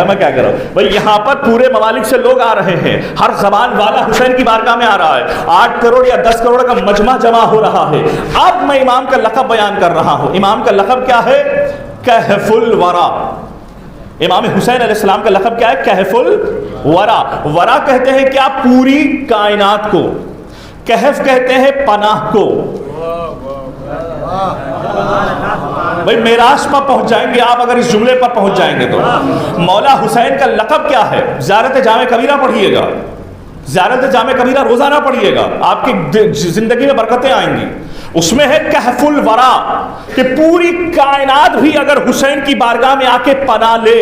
میں کیا کر رہا ہوں بھائی، یہاں پر پورے ممالک سے لوگ آ رہے ہیں، ہر زبان والا حسین کی بارگاہ میں آ رہا ہے، 8 کروڑ یا 10 کروڑ کا مجمع جمع ہو رہا ہے۔ اب میں امام کا لقب بیان کر رہا ہوں۔ امام کا لقب کیا ہے؟ کہف الورا۔ امام حسین علیہ السلام کا لقب کیا ہے؟ کہف الورا۔ ورا کہتے ہیں کیا؟ پوری کائنات کو۔ کہف کہتے ہیں پناہ کو۔ بھائی معراج پر پہنچ جائیں گے آپ اگر اس جملے پر پہنچ جائیں گے تو۔ مولا حسین کا لقب کیا ہے؟ زیارت جامع کبیرہ پڑھیے گا، زیارت جامع کبیرہ روزانہ پڑھیے گا، آپ کی زندگی میں برکتیں آئیں گی۔ اس میں ہے کہف الورا، کہ پوری کائنات بھی اگر حسین کی بارگاہ میں آ کے پناہ لے،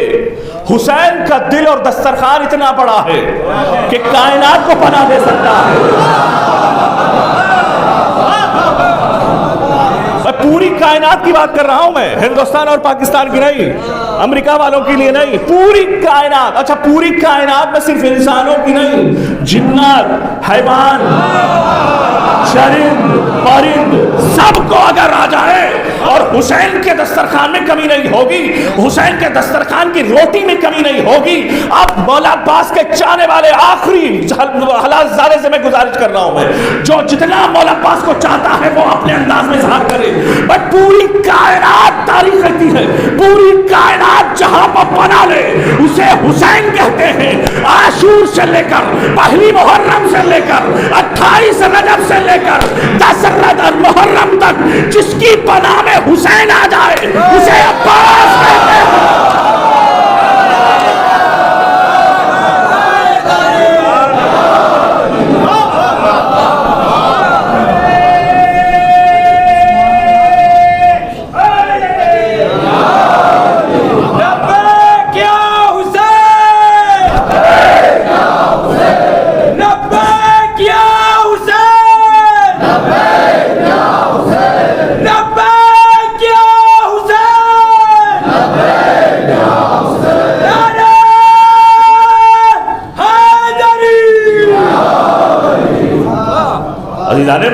حسین کا دل اور دسترخوان اتنا بڑا ہے کہ کائنات کو پناہ دے سکتا ہے۔ پوری کائنات کی بات کر رہا ہوں میں، ہندوستان اور پاکستان کی نہیں، امریکہ والوں کے لیے نہیں، پوری کائنات۔ اچھا پوری کائنات میں صرف انسانوں کی نہیں، جنات، حیوان، چرند، پرند، سب کو اگر آ جائے اور حسین کے دسترخوان میں کمی نہیں ہوگی، حسین کے دسترخوان کی روٹی میں کمی نہیں ہوگی۔ اب مولا عباس کے چاہنے والے آخری حلال زادے سے میں گزارش کر رہا ہوں میں، جو جتنا مولا عباس کو چاہتا ہے وہ اپنے انداز میں اظہار کرے۔ بٹ پوری کائنات تاریخ رہتی ہے، پوری کائنات جہاں پر پناہ لے اسے حسین کہتے ہیں۔ عاشور سے لے کر پہلی محرم سے لے کر 28 رجب سے لے کر 10 محرم تک جس کی پناہ میں حسین آ جائے اسے عباس کہتے ہیں۔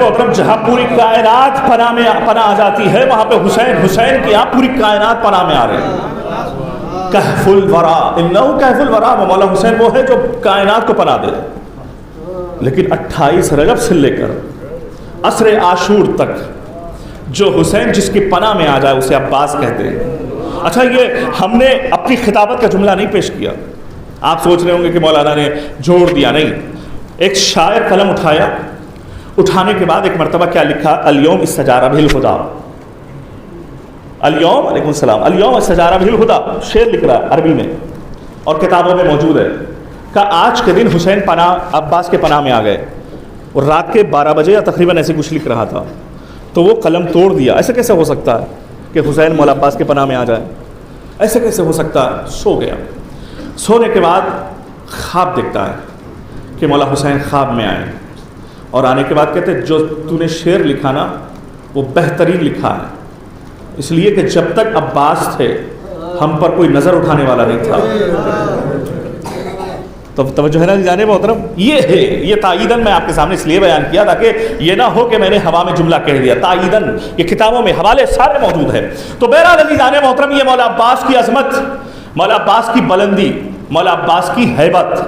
محترم جہاں پوری کائنات پناہ آ جاتی ہے وہاں پہ حسین کی آپ پوری کائنات پناہ میں آ رہے ہیں۔ کہف الورا، انہو کہف الورا، مولا حسین وہ ہے جو کائنات کو پناہ دے۔ لیکن 28 رجب سے لے کر عصر عاشور تک جو حسین جس کی پناہ میں آ جائے اسے عباس کہتے ہیں۔ اچھا یہ ہم نے اپنی خطابت کا جملہ نہیں پیش کیا، آپ سوچ رہے ہوں گے کہ مولانا نے جوڑ دیا، نہیں، ایک شاعر قلم اٹھایا اٹھانے کے بعد ایک مرتبہ کیا لکھا، الیوم استجار بہ الہدی، الیوم، علیکم السلام، الیوم استجار بہ الہدی، شعر لکھ رہا ہے عربی میں اور کتابوں میں موجود ہے، کہ آج کے دن حسین پناہ عباس کے پناہ میں آ گئے، اور رات کے 12 بجے یا تقریباً ایسے کچھ لکھ رہا تھا، تو وہ قلم توڑ دیا۔ ایسے کیسے ہو سکتا ہے کہ حسین مولا عباس کے پناہ میں آ جائے؟ ایسے کیسے ہو سکتا ہے؟ سو گیا۔ سونے کے بعد خواب دیکھتا ہے کہ مولا حسین خواب میں آئے، اور آنے کے بعد کہتے جو تو نے شعر لکھا نا وہ بہترین لکھا ہے، اس لیے کہ جب تک عباس تھے ہم پر کوئی نظر اٹھانے والا نہیں تھا۔ تو توجہ ہے نا جانے محترم، یہ ہے، یہ تائیدن میں آپ کے سامنے اس لیے بیان کیا تاکہ یہ نہ ہو کہ میں نے ہوا میں جملہ کہہ دیا، تائیدن یہ کتابوں میں حوالے سارے موجود ہیں۔ تو بہرحال علی جانے محترم، یہ مولا عباس کی عظمت، مولا عباس کی بلندی، مولا عباس کی ہیبت،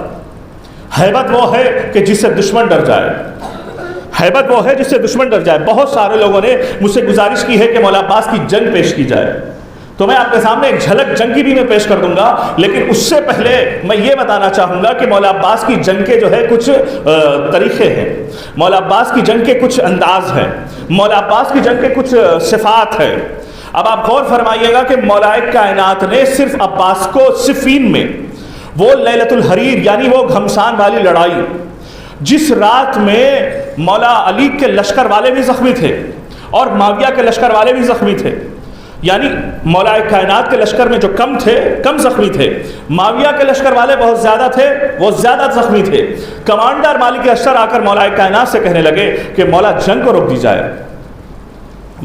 ہیبت وہ ہے کہ جس سے دشمن ڈر جائے، ہیبت وہ ہے جس سے دشمن ڈر جائے۔ بہت سارے لوگوں نے مجھ سے گزارش کی ہے کہ مولا عباس کی جنگ پیش کی جائے، تو میں آپ کے سامنے ایک جھلک جنگ کی بھی میں پیش کر دوں گا، لیکن اس سے پہلے میں یہ بتانا چاہوں گا کہ مولا عباس کی جنگ کے جو ہے کچھ طریقے ہیں، مولا عباس کی جنگ کے کچھ انداز ہیں، مولا عباس کی جنگ کے کچھ صفات ہیں۔ اب آپ غور فرمائیے گا کہ مولا کائنات نے صرف عباس کو صفین میں، وہ لیلۃ الحریر یعنی وہ گھمسان والی لڑائی جس رات میں مولا علی کے لشکر والے بھی زخمی تھے اور معاویہ کے لشکر والے بھی زخمی تھے، یعنی مولا کائنات کے لشکر میں جو کم تھے کم زخمی تھے، معاویہ کے لشکر والے بہت زیادہ تھے وہ زیادہ زخمی تھے۔ کمانڈر مالک اشتر آ کر مولا کائنات سے کہنے لگے کہ مولا جنگ کو روک دی جائے،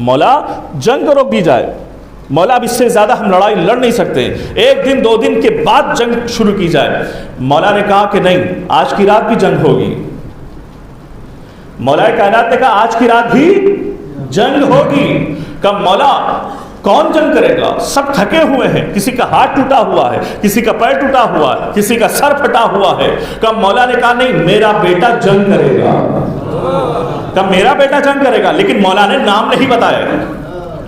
مولا جنگ کو روک دی جائے، مولا اب اس سے زیادہ ہم لڑائی لڑ نہیں سکتے، ایک دن 2 دن کے بعد جنگ شروع کی جائے۔ مولا نے کہا کہ نہیں، آج کی رات بھی جنگ ہوگی۔ مولا کائنات نے کہا آج کی رات بھی جنگ ہوگی۔ کب مولا کون جنگ کرے گا؟ سب تھکے ہوئے ہیں، کسی کا ہاتھ ٹوٹا ہوا ہے، کسی کا پیر ٹوٹا ہوا ہے، کسی کا سر پھٹا ہوا ہے۔ کب مولا نے کہا نہیں، میرا بیٹا جنگ کرے گا، کب میرا بیٹا جنگ کرے گا، لیکن مولا نے نام نہیں بتایا،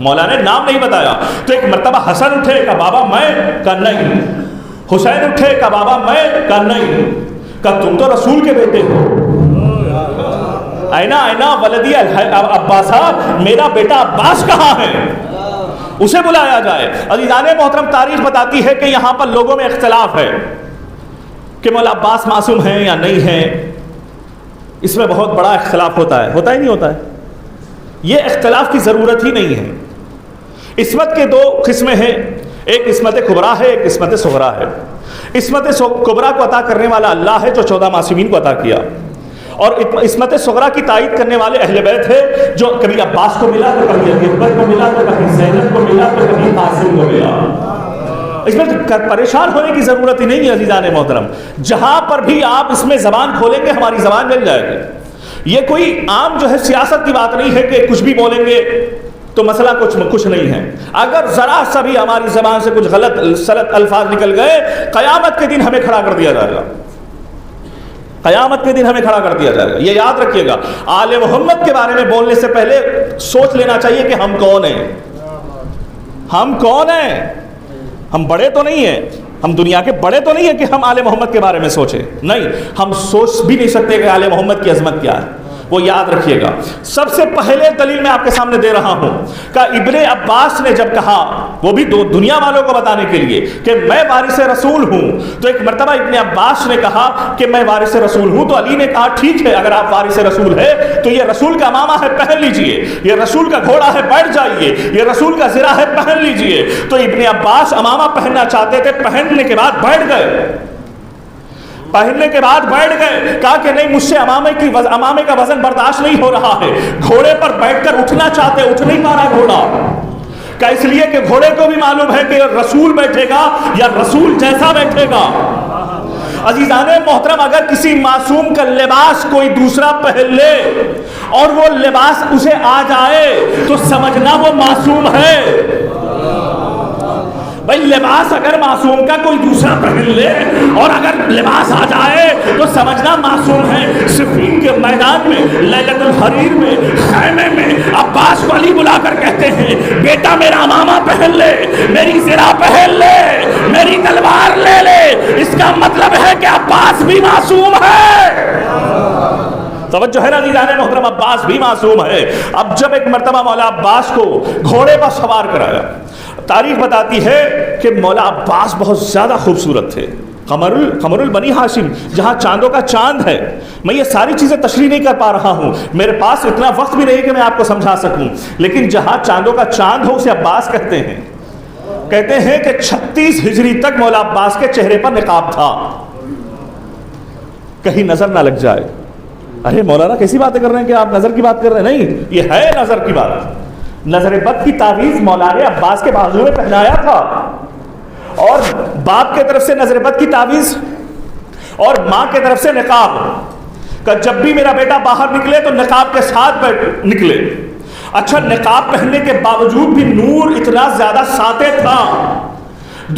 مولا نے نام نہیں بتایا۔ تو ایک مرتبہ حسن اٹھے کہ بابا میں، کہ نہیں، حسین اٹھے کہ بابا میں، کہ نہیں، کہ تم تو رسول کے بیٹے ہو، اینا اینا ولدی عباسہ، میرا بیٹا عباس کہاں ہے، اسے بلایا جائے۔ عزیزان محترم، تاریخ بتاتی ہے کہ یہاں پر لوگوں میں اختلاف ہے کہ مولا عباس معصوم ہیں یا نہیں ہیں، اس میں بہت بڑا اختلاف ہوتا ہے، ہوتا ہی نہیں ہوتا ہے، یہ اختلاف کی ضرورت ہی نہیں ہے۔ عصمت کے 2 قسمیں ہیں، ایک عصمت کبریٰ ہے، ایک عصمت صغریٰ ہے۔ عصمت کبریٰ کو عطا کرنے والا اللہ ہے جو 14 معصومین کو عطا کیا، اور عصمت صغریٰ کی تائید کرنے والے اہل بیت ہے جو کبھی عباس کو ملا تو کبھی اکبر کو ملا تو کبھی زینب کو ملا تو کبھی قاسم کو ملا۔ اس میں پریشان ہونے کی ضرورت ہی نہیں ہے عزیزان محترم، جہاں پر بھی آپ اس میں زبان کھولیں گے ہماری زبان مل جائے گی۔ یہ کوئی عام جو ہے سیاست کی بات نہیں ہے کہ کچھ بھی بولیں گے تو مسئلہ کچھ نہیں ہے۔ اگر ذرا سا بھی ہماری زبان سے کچھ غلط سلط الفاظ نکل گئے، قیامت کے دن ہمیں کھڑا کر دیا جائے گا، قیامت کے دن ہمیں کھڑا کر دیا جائے گا۔ یہ یاد رکھیے گا، آل محمد کے بارے میں بولنے سے پہلے سوچ لینا چاہیے کہ ہم کون ہیں، ہم کون ہیں۔ ہم بڑے تو نہیں ہیں، ہم دنیا کے بڑے تو نہیں ہیں کہ ہم آل محمد کے بارے میں سوچیں، نہیں، ہم سوچ بھی نہیں سکتے کہ آل محمد کی عظمت کیا ہے، وہ یاد رکھیے گا۔ سب سے پہلے دلیل میں آپ کے سامنے دے رہا ہوں کہ ابن عباس نے جب کہا، وہ بھی دنیا والوں کو بتانے کے لیے کہ میں وارث رسول ہوں، تو ایک مرتبہ ابن عباس نے کہا کہ میں وارث رسول ہوں، تو علی نے کہا ٹھیک ہے، اگر آپ وارث رسول ہے تو یہ رسول کا امامہ ہے پہن لیجئے، یہ رسول کا گھوڑا ہے بیٹھ جائیے، یہ رسول کا زرہ ہے پہن لیجئے۔ تو ابن عباس امامہ پہننا چاہتے تھے، پہننے کے بعد بیٹھ گئے، پہننے کے بعد بیٹھ گئے، کہا کہ نہیں، مجھ سے امامے کا وزن برداشت نہیں ہو رہا ہے، گھوڑے پر بیٹھ کر اٹھنا چاہتے، اٹھ نہیں پا رہا گھوڑا، کہ اس لیے کہ گھوڑے کو بھی معلوم ہے کہ رسول بیٹھے گا یا رسول جیسا بیٹھے گا۔ عزیزان محترم، اگر کسی معصوم کا لباس کوئی دوسرا پہن لے اور وہ لباس اسے آ جائے تو سمجھنا وہ معصوم ہے۔ بھائی لباس اگر معصوم کا کوئی دوسرا پہن لے اور اگر لباس آ جائے تو سمجھنا معصوم ہے۔ صفین کے میدان میں، لیلۃ الحریر میں، خیمے میں عباس کو علی بلا کر کہتے ہیں بیٹا میرا امامہ پہن لے، میری زرہ پہن لے، میری تلوار لے لے۔ اس کا مطلب ہے کہ عباس بھی معصوم ہے۔ توجہ ہے نا عزیزان محترم، عباس بھی معصوم ہے. اب جب ایک مرتبہ مولا عباس کو گھوڑے پر سوار کرایا، تاریخ بتاتی ہے کہ مولا عباس بہت زیادہ خوبصورت تھے. قمر البنی ہاشم، جہاں چاندوں کا چاند ہے. میں یہ ساری چیزیں تشریح نہیں کر پا رہا ہوں، میرے پاس اتنا وقت بھی نہیں کہ میں آپ کو سمجھا سکوں، لیکن جہاں چاندوں کا چاند ہو اسے عباس کہتے ہیں. کہتے ہیں کہ 36 ہجری تک مولا عباس کے چہرے پر نقاب تھا، کہیں نظر نہ لگ جائے. ارے مولانا کیسی باتیں کر رہے ہیں کہ آپ نظر کی بات کر رہے ہیں؟ نہیں، یہ ہے نظر کی بات. نظر بد کی تعویذ مولا نے عباس کے بازو میں پہنایا تھا، اور باپ کے طرف سے نظر بد کی تعویذ اور ماں کے طرف سے نقاب کہ جب بھی میرا بیٹا باہر نکلے تو نقاب کے ساتھ نکلے. اچھا، نقاب پہننے کے باوجود بھی نور اتنا زیادہ ساطع تھا،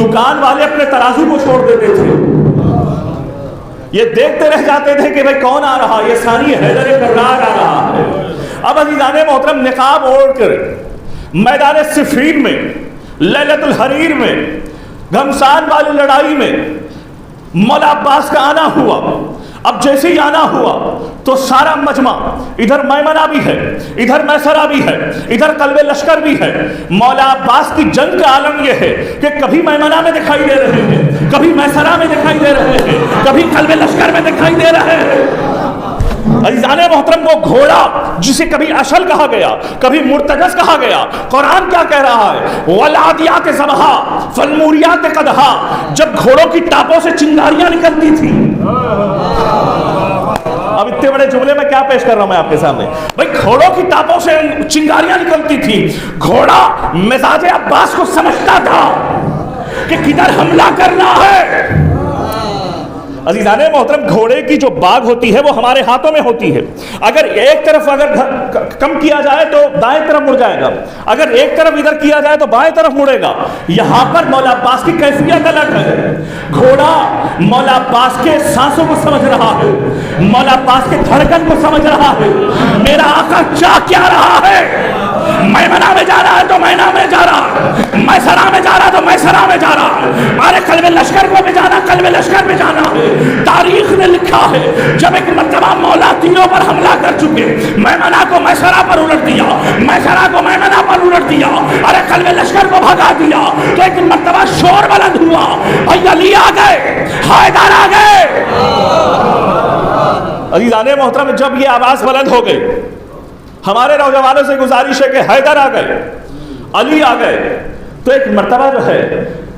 دکان والے اپنے ترازو کو چھوڑ دیتے تھے، یہ دیکھتے رہ جاتے تھے کہ بھائی کون آ رہا، یہ ثانی حیدر کرار آ رہا ہے. اب عزیزان محترم، نقاب اوڑھ کر میدان صفین میں، لیلۃ الحریر میں، گھمسان والی لڑائی میں مولا عباس کا آنا ہوا. اب جیسے ہی آنا ہوا تو سارا مجمع، ادھر میمنہ بھی ہے، ادھر میسرہ بھی ہے، ادھر قلب لشکر بھی ہے. مولا عباس کی جنگ کا عالم یہ ہے کہ کبھی میمنہ میں دکھائی دے رہے ہیں، کبھی میسرہ میں دکھائی دے رہے ہیں، کبھی قلب لشکر میں دکھائی دے رہے ہیں. عزیزان محترم، وہ گھوڑا جسے کبھی اشل کہا گیا، کبھی مرتجز کہا گیا، قرآن کیا کہہ رہا ہے؟ وَالْعَادِيَاتِ ضَبْحًا فَالْمُورِيَاتِ قَدْحًا. جب گھوڑوں کی ٹاپوں سے چنگاریاں نکلتی تھی. اب اتنے بڑے جملے میں کیا پیش کر رہا ہوں میں آپ کے سامنے؟ بھائی گھوڑوں کی ٹاپوں سے چنگاریاں نکلتی تھی. گھوڑا مزاج عباس کو سمجھتا تھا کہ کدھر حملہ کرنا ہے. عزیزان محترم، گھوڑے کی جو باغ ہوتی ہے وہ ہمارے ہاتھوں میں ہوتی ہے. اگر ایک طرف کم کیا جائے تو دائیں طرف مڑ جائے گا، اگر ایک طرف ادھر کیا جائے تو بائیں طرف مڑے گا. یہاں پر مولا عباس کی کیفیت الگ ہے. گھوڑا مولا عباس کے سانسوں کو سمجھ رہا ہے، مولا عباس کے دھڑکن کو سمجھ رہا ہے. میرا آقا چاہ کیا رہا ہے؟ میمنہ میں جا رہا ہے تو میمنہ میں جا رہا، میسرہ میں جا رہا تو میسرہ میں جا رہا. ارے قلب لشکر کو بھی جانا، قلب لشکر میں جانا ہے. تاریخ نے لکھا ہے جب ایک مرتبہ مولا تینوں پر حملہ کر چکے، میمنہ کو میسرہ پر الٹ دیا، میسرہ کو میمنہ پر الٹ دیا، ارے قلب لشکر کو بھگا دیا، تو ایک مرتبہ شور بلند ہوا، بھائی علی آ گئے، حیدر آ گئے. عزیزان محترم، جب یہ آواز بلند ہو گئی، ہمارے نوجوانوں سے گزارش ہے کہ حیدر آ گئے، علی آ گئے، تو ایک مرتبہ جو ہے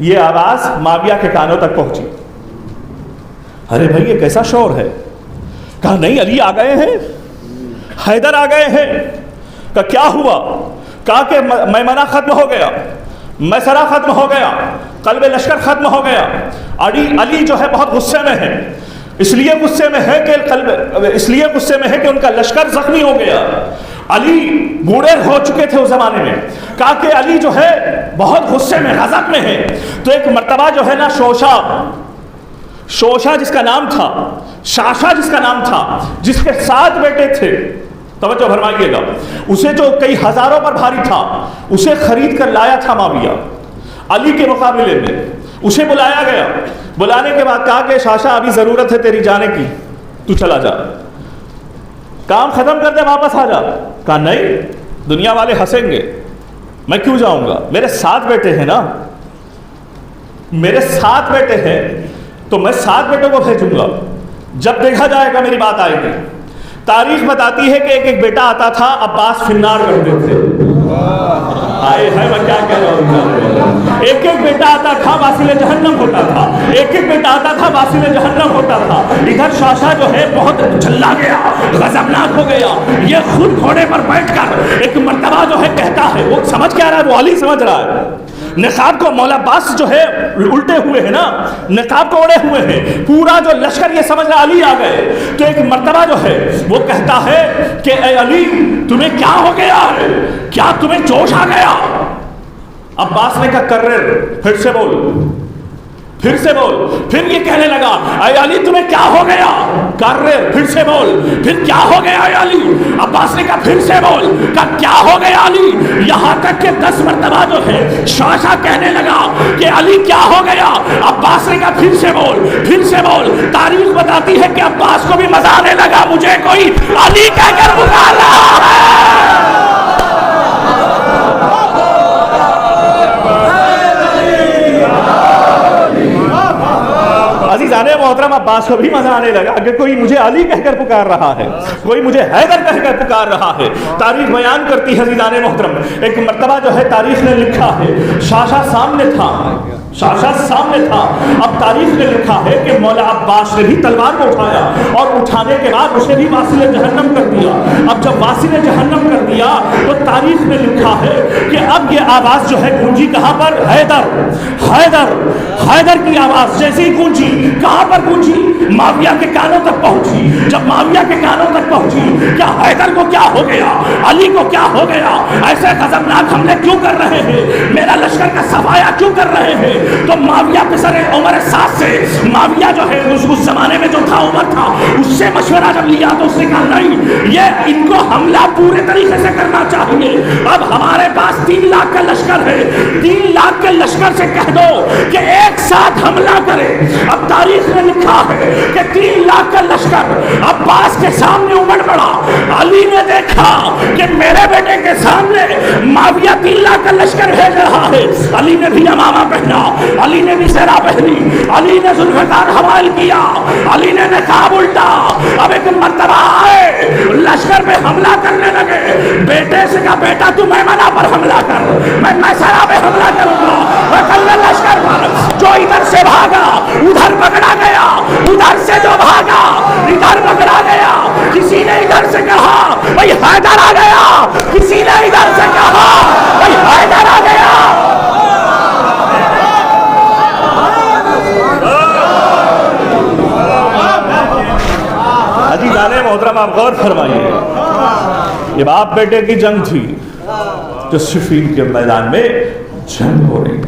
یہ آواز معاویہ کے کانوں تک پہنچی. ارے بھائی یہ کیسا شور ہے؟ کہا نہیں، علی آ گئے ہیں، حیدر آ گئے ہیں. کہا کیا ہوا؟ کہا کہ میمنہ ختم ہو گیا، میسرہ ختم ہو گیا، قلب لشکر ختم ہو گیا. علی جو ہے بہت غصے میں ہے، اس لیے غصے میں ہے کہ ان کا لشکر زخمی ہو گیا. علی بوڑھے ہو چکے تھے اس زمانے میں. کہا کہ علی جو ہے بہت غصے میں، غضب میں ہے. تو ایک مرتبہ جو ہے نا شوشا جس کا نام تھا، شاشا جس کا نام تھا، جس کے 7 بیٹے تھے، توجہ فرمائیے گا، اسے جو کئی ہزاروں پر بھاری تھا، اسے خرید کر لایا تھا معاویہ. علی کے مقابلے میں اسے بلایا گیا. بلانے کے بعد کہا کہ شاشا ابھی ضرورت ہے تیری جانے کی، تو چلا جا، کام ختم کر دے، واپس آ جا. کہا نہیں، دنیا والے ہنسیں گے، میں کیوں جاؤں گا؟ میرے 7 بیٹے ہیں نا، میرے 7 بیٹے ہیں تو میں 7 بیٹوں کو بھیجوں گا، جب دیکھا جائے گا میری بات آئے گی. تاریخ بتاتی ہے کہ ایک ایک بیٹا آتا تھا، عباس فنار کرتے تھے. آئے ہے میں کیا کہہ رہا ہوں؟ ایک ایک بیٹا آتا تھا، واسل جہنم ہوتا تھا، ایک ایک بیٹا آتا تھا، واسل جہنم ہوتا تھا. ادھر شاشا جو ہے بہت جھلا گیا، غضبناک ہو گیا. یہ خود گھوڑے پر بیٹھ کر ایک مرتبہ جو ہے کہتا ہے، وہ سمجھ کیا رہا ہے؟ وہ علی سمجھ رہا ہے. نقاب کو مولا عباس جو ہے الٹے ہوئے ہیں نا، نقاب کو اڑے ہوئے ہیں، پورا جو لشکر یہ سمجھ رہا علی آ گئے. تو ایک مرتبہ جو ہے وہ کہتا ہے کہ اے علی تمہیں کیا ہو گیا ہے؟ کیا تمہیں جوش آ گیا؟ عباس نے کہا کرر، پھر سے بول. پھر سے بول. پھر یہ کہنے لگا اے علی تمہیں کیا ہو گیا؟ کارر پھر سے بول. پھر کیا ہو گیا اے علی؟ عباس نے کہا پھر سے بول. کہا کیا ہو گیا علی؟ یہاں تک کہ 10 مرتبہ جو ہے شاشا کہنے لگا کہ علی کیا ہو گیا؟ عباس نے کہا پھر سے بول، پھر سے بول. تاریخ بتاتی ہے کہ عباس کو بھی مزہ آنے لگا، مجھے کوئی علی کہہ کر پکار رہا ہے. عزیزان محترم عباس کو بھی مزہ آنے لگا کہ کوئی مجھے علی کہہ کر پکار رہا ہے، کوئی مجھے حیدر کہہ کر پکار رہا ہے. تاریخ بیان کرتی ہے عزیزان محترم، ایک مرتبہ جو ہے تاریخ نے لکھا ہے شاشا سامنے تھا، شاشا سامنے تھا. اب تاریخ نے لکھا ہے کہ مولا عباس نے بھی تلوار کو اٹھایا اور اٹھانے کے بعد اسے بھی واصل جہنم کر دیا. اب جب واصل جہنم کر دیا تو تاریخ نے لکھا ہے کہ اب یہ آواز جو ہے گونجی کہاں پر؟ حیدر، حیدر، حیدر کی آواز جیسے ہی گونجی. کہاں پر گونجی؟ معاویہ کے کانوں تک پہنچی. جب معاویہ کے کانوں تک پہنچی، کیا حیدر کو کیا ہو گیا؟ علی کو کیا ہو گیا؟ ایسے غضبناک حملے کیوں کر رہے ہیں؟ میرا لشکر کا صفایا کیوں کر رہے ہیں؟ تو معاویہ پسر عمر ساتھ سے، معاویہ جو ہے اس زمانے میں جو تھا عمر تھا، اس سے مشورہ جب لیا تو اس نے کہا نہیں، یہ ان کو حملہ پورے طریقے سے کرنا چاہیے. اب ہمارے پاس 3 لاکھ کا لشکر ہے، 3 لاکھ کے لشکر سے کہہ دو کہ ایک ساتھ حملہ کرے. اب تاریخ نے لکھا ہے کہ 3 لاکھ کا لشکر عباس کے سامنے امڑ پڑا. علی نے دیکھا کہ میرے بیٹے کے سامنے معاویہ 3 لاکھ کا لشکر بھیج رہا ہے. علی نے بھی امامہ پہنا، علی نے بھی سہرا پہنی، علی نے ذوالفقار حوال کیا، علی نے نقاب الٹا. اب ایک مرتبہ آئے لشکر پہ حملہ کرنے لگے. بیٹے سے کہا بیٹا تو میمنہ پر حملہ کر، میں سہرا پہ حملہ کروں گا. لشکر پر جو ادھر سے بھاگا ادھر پکڑا گیا، ادھر سے جو بھاگا ادھر پکڑا گیا. کسی نے ادھر سے کہا بھائی حیدر آ گیا، کسی نے ادھر سے کہا بھائی حیدر آ گیا. عزیزان محترم آپ غور فرمائیے، یہ باپ بیٹے کی جنگ تھی جو صفین کے میدان میں جنگ ہو رہی.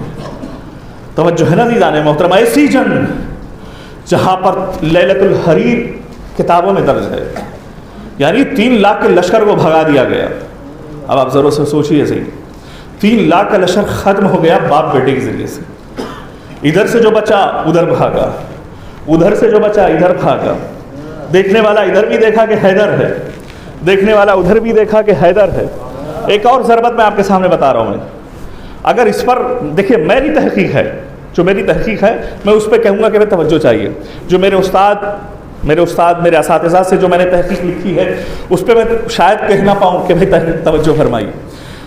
توجہ ہے نا عزیزان محترم، ایسی جنگ جہاں پر لیلۃ الحریر کتابوں میں درج ہے، یعنی 3 لاکھ کے لشکر کو بھگا دیا گیا. اب آپ ضرور سے سوچیے صحیح، 3 لاکھ کا لشکر ختم ہو گیا باپ بیٹے کے ذریعے سے. ادھر سے جو بچا ادھر بھاگا، ادھر سے جو بچا ادھر بھاگا. دیکھنے والا ادھر بھی دیکھا کہ حیدر ہے، دیکھنے والا ادھر بھی دیکھا کہ حیدر ہے. ایک اور ضربت میں آپ کے سامنے بتا رہا ہوں. اگر اس پر دیکھیے میری تحقیق ہے، جو میری تحقیق ہے میں اس پہ کہوں گا کہ توجہ چاہیے. جو میرے استاد میرے اساتذہ سے جو میں نے تحقیق لکھی ہے اس پہ میں شاید کہہ نہ پاؤں کہ بھائی توجہ فرمائیے.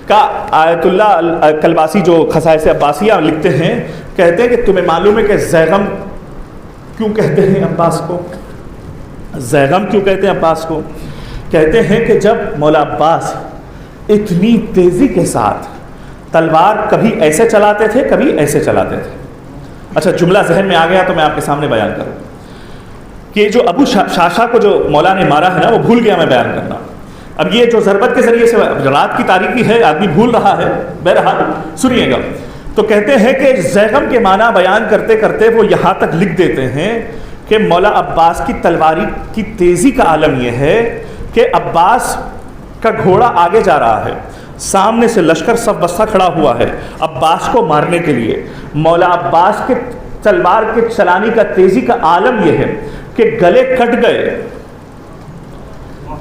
کا آیت اللہ کلباسی جو خصائص عباسیہ لکھتے ہیں، کہتے ہیں کہ تمہیں معلوم ہے کہ زیغم کیوں کہتے ہیں عباس کو؟ زیغم کیوں کہتے ہیں عباس کو؟ کہتے ہیں کہ جب مولا عباس اتنی تیزی کے ساتھ تلوار کبھی ایسے چلاتے تھے کبھی ایسے چلاتے تھے. اچھا جملہ ذہن میں آ گیا تو میں آپ کے سامنے بیان کروں کہ جو ابو شاشا کو جو مولا نے مارا ہے نا، وہ بھول گیا میں بیان کرنا. اب یہ جو ضربت کے ذریعے سے رات کی تاریکی ہے، آدمی بھول رہا ہے، بہرحال سنیے گا. تو کہتے ہیں کہ زیغم کے معنی بیان کرتے کرتے وہ یہاں تک لکھ دیتے ہیں کہ مولا عباس کی تلواری کی تیزی کا عالم یہ ہے کہ عباس کا گھوڑا آگے جا رہا ہے، سامنے سے لشکر سب بستہ کھڑا ہوا ہے عباس کو مارنے کے لیے. مولا عباس کے تلوار کے چلانے کا تیزی کا عالم یہ ہے کہ گلے کٹ گئے،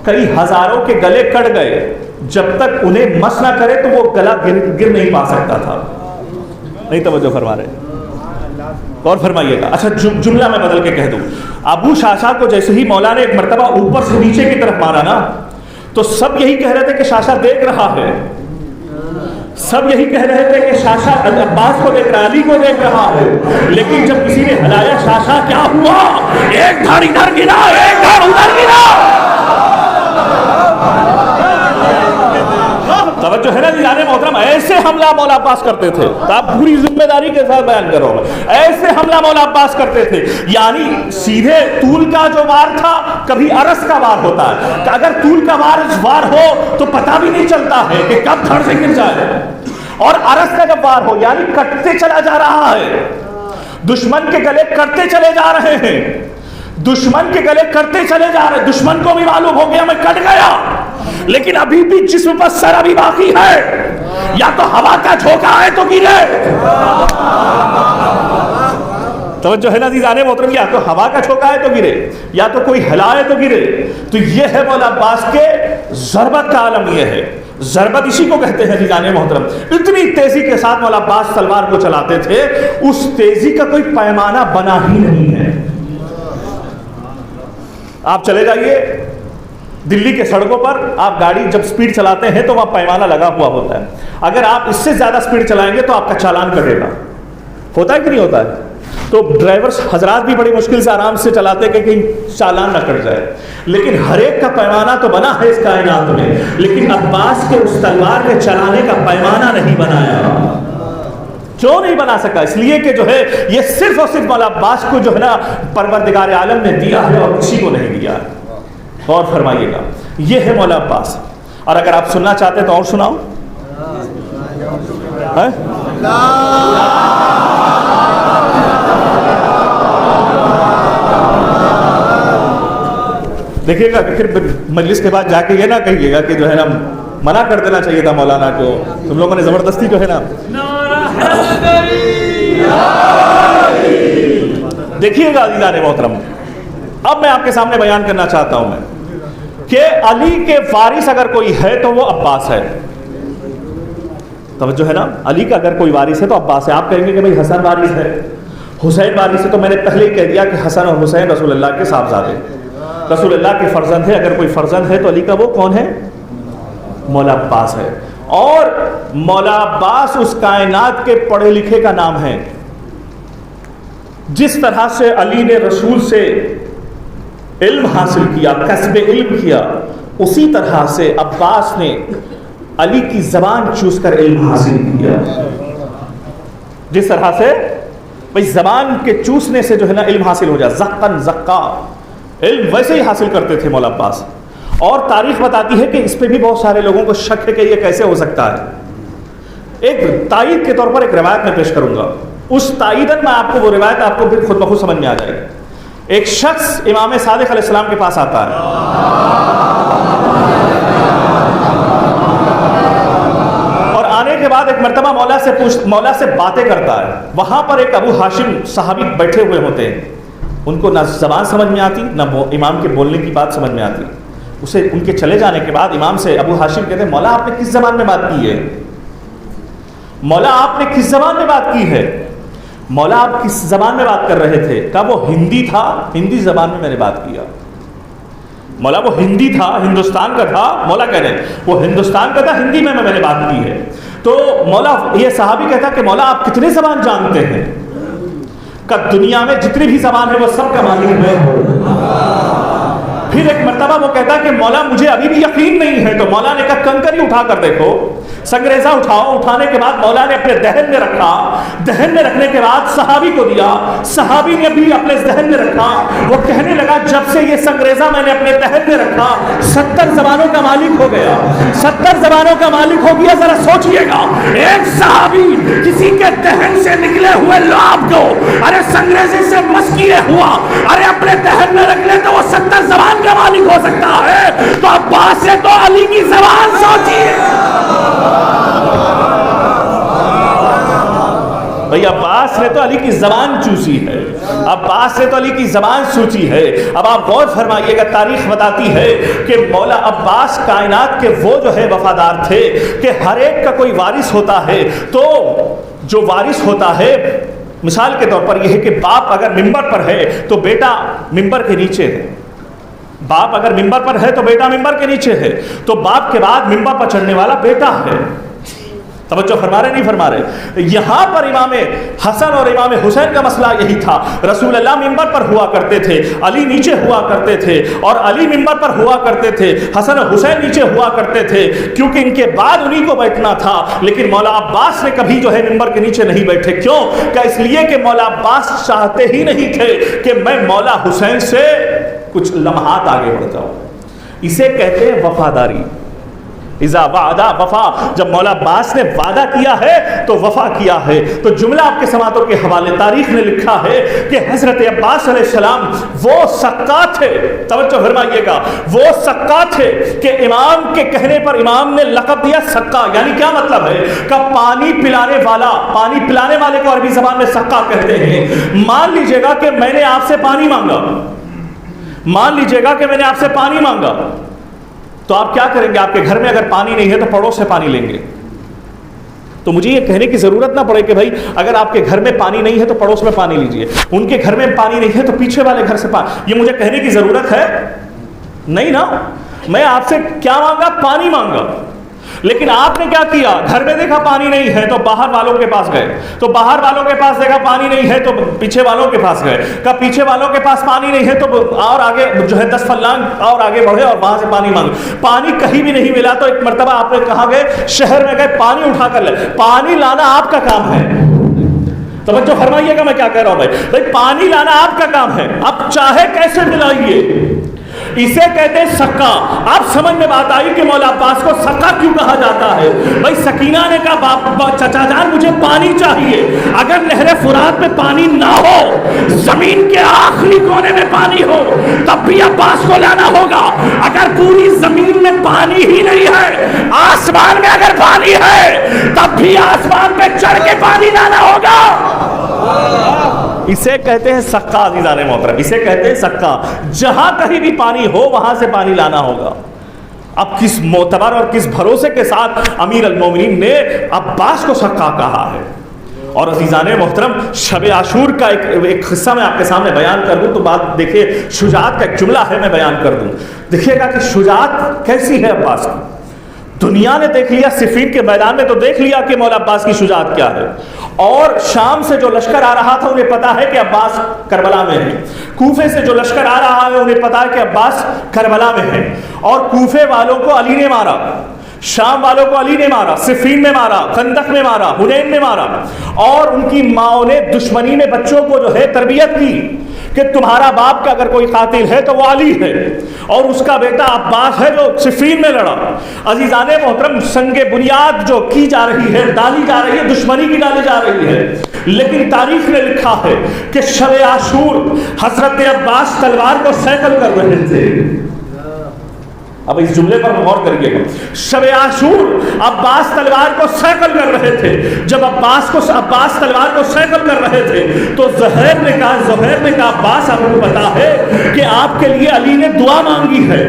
کئی ہزاروں کے گلے کٹ گئے. جب تک انہیں مس نہ کرے تو وہ گلا گر نہیں پا سکتا تھا. نہیں توجہ فرما رہے، غور فرمائیے گا. اچھا جملہ میں بدل کے کہہ دوں، ابو شاشا کو جیسے ہی مولا نے ایک مرتبہ اوپر سے نیچے کی طرف مارا نا، تو سب یہی کہہ رہے تھے کہ شاشا دیکھ رہا ہے، سب یہی کہہ رہے تھے کہ شاشا عباس کو دیکھ رہا ہے، علی کو دیکھ رہا ہے. لیکن جب کسی نے ہلایا شاشا کیا ہوا، ایک دھڑ ادھر گرا ایک دھڑ ادھر گرا. توجہ ہے نا جی جانے محترم، ایسے حملہ مولا عباس کرتے تھے. تو آپ پوری ذمہ داری کے ساتھ بیان کرو، ایسے حملہ مولا عباس کرتے تھے. یعنی سیدھے طول کا جو وار تھا کبھی عرض کا وار ہوتا ہے، کہ اگر طول کا وار ہو تو پتہ بھی نہیں چلتا ہے کہ کب دھڑ سے گر جائے، اور عرض کا جب وار ہو یعنی کٹتے چلا جا رہا ہے دشمن کے گلے کٹتے چلے جا رہے ہیں، دشمن کے گلے کٹتے چلے جا رہے ہیں. دشمن کو بھی معلوم ہو گیا میں کٹ گیا، لیکن ابھی بھی جسم پر سر ابھی باقی ہے. یا تو ہوا کا جھونکا ہے تو گرے. توجہ ہے نا عزیزان محترم، یا تو ہوا کا جھونکا ہے تو گرے، یا تو کوئی ہلائے تو گرے. تو یہ ہے مولا عباس کے ضربت کا عالم. یہ ہے ضربت، اسی کو کہتے ہیں عزیزان محترم. اتنی تیزی کے ساتھ مولا عباس تلوار کو چلاتے تھے، اس تیزی کا کوئی پیمانہ بنا ہی نہیں ہے. آپ چلے جائیے دلی کے سڑکوں پر، آپ گاڑی جب سپیڈ چلاتے ہیں تو وہاں پیمانہ لگا ہوا ہوتا ہے. اگر آپ اس سے زیادہ سپیڈ چلائیں گے تو آپ کا چالان کٹے گا. ہوتا ہے کہ نہیں ہوتا ہے؟ تو ڈرائیور حضرات بھی بڑی مشکل سے آرام سے چلاتے کہ کہیں چالان نہ کٹ جائے. لیکن ہر ایک کا پیمانہ تو بنا ہے اس کائنات میں، لیکن عباس کے اس تلوار کے چلانے کا پیمانہ نہیں بنایا. کیوں نہیں بنا سکا؟ اس لیے کہ جو ہے یہ صرف اور صرف مولا عباس کو جو ہے نا پروردگار عالم نے دیا ہے اور کسی کو نہیں دیا. غور فرمائیے گا، یہ ہے مولا عباس. اور اگر آپ سننا چاہتے تو اور سناؤ. دیکھیے گا کہ پھر مجلس کے بعد جا کے یہ نہ کہیے گا کہ جو ہے نا منع کر دینا چاہیے تھا مولانا کو، تم لوگوں نے زبردستی جو ہے نا. دیکھیے گا عزیزان محترم، اب میں آپ کے سامنے بیان کرنا چاہتا ہوں میں کہ علی کے وارث اگر کوئی ہے تو وہ عباس ہے. توجہ ہے نا، علی کا اگر کوئی وارث ہے تو عباس ہے. آپ کہیں گے کہ بھئی حسن وارث ہے، حسین وارث ہے، تو میں نے پہلے ہی کہہ دیا کہ حسن اور حسین رسول اللہ کے صاحبزادے، رسول اللہ کے فرزند ہے. اگر کوئی فرزند ہے تو علی کا وہ کون ہے؟ مولا عباس ہے. اور مولا عباس اس کائنات کے پڑھے لکھے کا نام ہے. جس طرح سے علی نے رسول سے علم حاصل کیا، کسب علم کیا، اسی طرح سے عباس نے علی کی زبان چوس کر علم حاصل کیا. جس طرح سے بھئی زبان کے چوسنے سے جو ہے نا علم حاصل ہو جائے، زقن زقا، علم ویسے ہی حاصل کرتے تھے مولا عباس. اور تاریخ بتاتی ہے کہ اس پہ بھی بہت سارے لوگوں کو شک ہے کہ یہ کیسے ہو سکتا ہے. ایک تائید کے طور پر ایک روایت میں پیش کروں گا، اس تائیدن میں آپ کو وہ روایت آپ کو پھر خود بخود سمجھ میں آ جائے گی. ایک شخص امام صادق علیہ السلام کے پاس آتا ہے، اور آنے کے بعد ایک مرتبہ مولا سے باتیں کرتا ہے. وہاں پر ایک ابو ہاشم صحابی بیٹھے ہوئے ہوتے ہیں. ان کو نہ زبان سمجھ میں آتی، نہ امام کے بولنے کی بات سمجھ میں آتی. اسے ان کے چلے جانے کے بعد امام سے ابو ہاشم کہتے ہیں، مولا آپ نے کس زبان میں بات کی ہے؟ مولا آپ نے کس زبان میں بات کی ہے؟ مولا آپ کس زبان میں بات کر رہے تھے؟ کہا وہ ہندی تھا، ہندی زبان میں میں نے بات کیا. مولا وہ ہندی تھا، ہندوستان کا تھا. مولا کہہ رہے ہیں وہ ہندوستان کا تھا، ہندی میں نے بات کی ہے. تو مولا یہ صحابی کہتا کہ مولا آپ کتنے زبان جانتے ہیں؟ کہ دنیا میں جتنی بھی زبان ہے وہ سب کا مالک میں ہوں. پھر ایک مرتبہ وہ کہتا کہ مولا مجھے ابھی بھی یقین نہیں ہے. تو مولا نے کہا کنکر ہی اٹھا کر دیکھو، سنگریزہ اٹھاؤ. اٹھانے کے بعد مولا نے اپنے دہن میں رکھا، دہن میں رکھنے کے بعد صحابی کو دیا، صحابی نے بھی اپنے دہن میں رکھا. وہ کہنے لگا جب سے یہ سنگریزہ میں نے اپنے دہن میں رکھا 70 زبانوں کا مالک ہو گیا. 70 زبانوں کا مالک ہو گیا. ذرا سوچئے گا، ایک صحابی کسی کے دہن سے نکلے ہوئے لعاب کو ارے سنگریزے سے مس کیے ہوا ارے اپنے دہن میں رکھ لے تو وہ 70 زبان کا مالک ہو سکتا ہے. تو عباس سے تو علی کی زبان سوچیے. بھئی عباس نے تو علی کی زبان چوسی ہے، عباس نے تو علی کی زبان سوچی ہے. اب آپ غور فرمائیے گا، تاریخ بتاتی ہے کہ مولا عباس کائنات کے وہ جو ہے وفادار تھے کہ ہر ایک کا کوئی وارث ہوتا ہے. تو جو وارث ہوتا ہے، مثال کے طور پر یہ ہے کہ باپ اگر منبر پر ہے تو بیٹا منبر کے نیچے ہے. باپ اگر منبر پر ہے تو بیٹا منبر کے نیچے ہے. تو باپ کے بعد منبر پر چڑھنے والا بیٹا ہے. توجہ فرما رہے نہیں فرما رہے؟ یہاں پر امام حسن اور امام حسین کا مسئلہ یہی تھا. رسول اللہ منبر پر ہوا کرتے تھے، علی نیچے ہوا کرتے تھے، اور علی منبر پر ہوا کرتے تھے، حسن اور حسین نیچے ہوا کرتے تھے، کیونکہ ان کے بعد انہی کو بیٹھنا تھا. لیکن مولا عباس نے کبھی جو ہے منبر کے نیچے نہیں بیٹھے. کیوں؟ کہ اس لیے کہ مولا عباس چاہتے ہی نہیں تھے کہ میں مولا حسین سے کچھ لمحات آگے بڑھ جاؤں. اسے کہتے ہیں وفاداری. اذا وعدہ وفا، جب مولا عباس نے وعدہ کیا ہے تو وفا کیا ہے۔ تو جملہ آپ کے سماعتوں کے حوالے تاریخ نے لکھا ہے کہ حضرت عباس علیہ السلام وہ سقا تھے، توجہ فرمائیے گا، وہ سقا تھے کہ امام کے کہنے پر امام نے لقب دیا سقا۔ یعنی کیا مطلب ہے کہ پانی پلانے والا، پانی پلانے والے کو عربی زبان میں سقا کہتے ہیں۔ مان لیجئے گا کہ میں نے آپ سے پانی مانگا، مان لیجئے گا کہ میں نے آپ سے پانی مانگا، تو آپ کیا کریں گے؟ آپ کے گھر میں اگر پانی نہیں ہے تو پڑوس سے پانی لیں گے۔ تو مجھے یہ کہنے کی ضرورت نہ پڑے کہ بھائی اگر آپ کے گھر میں پانی نہیں ہے تو پڑوس میں پانی لیجئے، ان کے گھر میں پانی نہیں ہے تو پیچھے والے گھر سے پانی، یہ مجھے کہنے کی ضرورت ہے نہیں نا۔ میں آپ سے کیا مانگا؟ پانی مانگا، لیکن آپ نے کیا کیا؟ گھر میں دیکھا پانی نہیں ہے تو باہر والوں کے پاس گئے، تو باہر والوں کے پاس دیکھا پانی نہیں ہے تو پیچھے والوں کے پاس گئے، کہ پیچھے والوں کے پاس پانی نہیں ہے تو اور آگے جو ہے 10 فلانگ اور آگے بڑھے اور وہاں سے پانی مانگے۔ پانی کہیں بھی نہیں ملا تو ایک مرتبہ آپ نے کہاں گئے؟ شہر میں گئے، پانی اٹھا کر لے۔ پانی لانا آپ کا کام ہے، توجہ فرمائیے گا میں کیا کہہ رہا ہوں بھائی پانی لانا آپ کا کام ہے، اب چاہے کیسے ملائیے، اسے کہتے ہیں سقا۔ آپ سمجھ میں بات آئی کہ مولا عباس کو سقا کیوں کہا جاتا ہے؟ بھائی سکینہ نے کہا چچا جان مجھے پانی چاہیے، اگر نہر فرات میں پانی نہ ہو، زمین کے آخری کونے میں پانی ہو تب بھی عباس کو لانا ہوگا۔ اگر پوری زمین میں پانی ہی نہیں ہے، آسمان میں اگر پانی ہے تب بھی آسمان پہ چڑھ کے پانی لانا ہوگا۔ اسے کہتے ہیں سقا عزیزان محترم، اسے کہتے ہیں سقا۔ جہاں کہیں بھی پانی ہو وہاں سے پانی لانا ہوگا۔ اب کس معتبر اور کس بھروسے کے ساتھ امیر المومنین نے عباس کو سقا کہا ہے۔ اور عزیزان محترم شب عاشور کا ایک حصہ میں آپ کے سامنے بیان کر دوں تو بات دیکھیے، شجاعت کا ایک جملہ ہے میں بیان کر دوں، دیکھیے گا کہ شجاعت کیسی ہے عباس کی۔ دنیا نے دیکھ لیا، صفین کے میدان میں تو دیکھ لیا کہ مولا عباس کی شجاعت کیا ہے، اور شام سے جو لشکر آ رہا تھا انہیں پتا ہے کہ عباس کربلا میں ہے، کوفے سے جو لشکر آ رہا ہے انہیں پتا ہے کہ عباس کربلا میں ہے، اور کوفے والوں کو علی نے مارا، شام والوں کو علی نے مارا، صفین میں مارا، خندق میں مارا، حنین میں مارا، اور ان کی ماؤں نے دشمنی میں بچوں کو جو ہے تربیت کی کہ تمہارا باپ کا اگر کوئی قاتل ہے تو وہ علی ہے، اور اس کا بیٹا عباس ہے جو صفین میں لڑا۔ عزیزان محترم سنگ بنیاد جو کی جا رہی ہے، ڈالی جا رہی ہے، دشمنی کی ڈالی جا رہی ہے، لیکن تاریخ نے لکھا ہے کہ شب عاشور حضرت عباس تلوار کو سیکل کر رہے تھے۔ اب اس جملے پر غور کریے گا، شب عاشور عباس تلوار کو سیکل کر رہے تھے۔ جب عباس تلوار کو سیکل کر رہے تھے تو زہیر نے کہا عباس آپ کو پتا ہے کہ آپ کے لیے علی نے دعا مانگی ہے،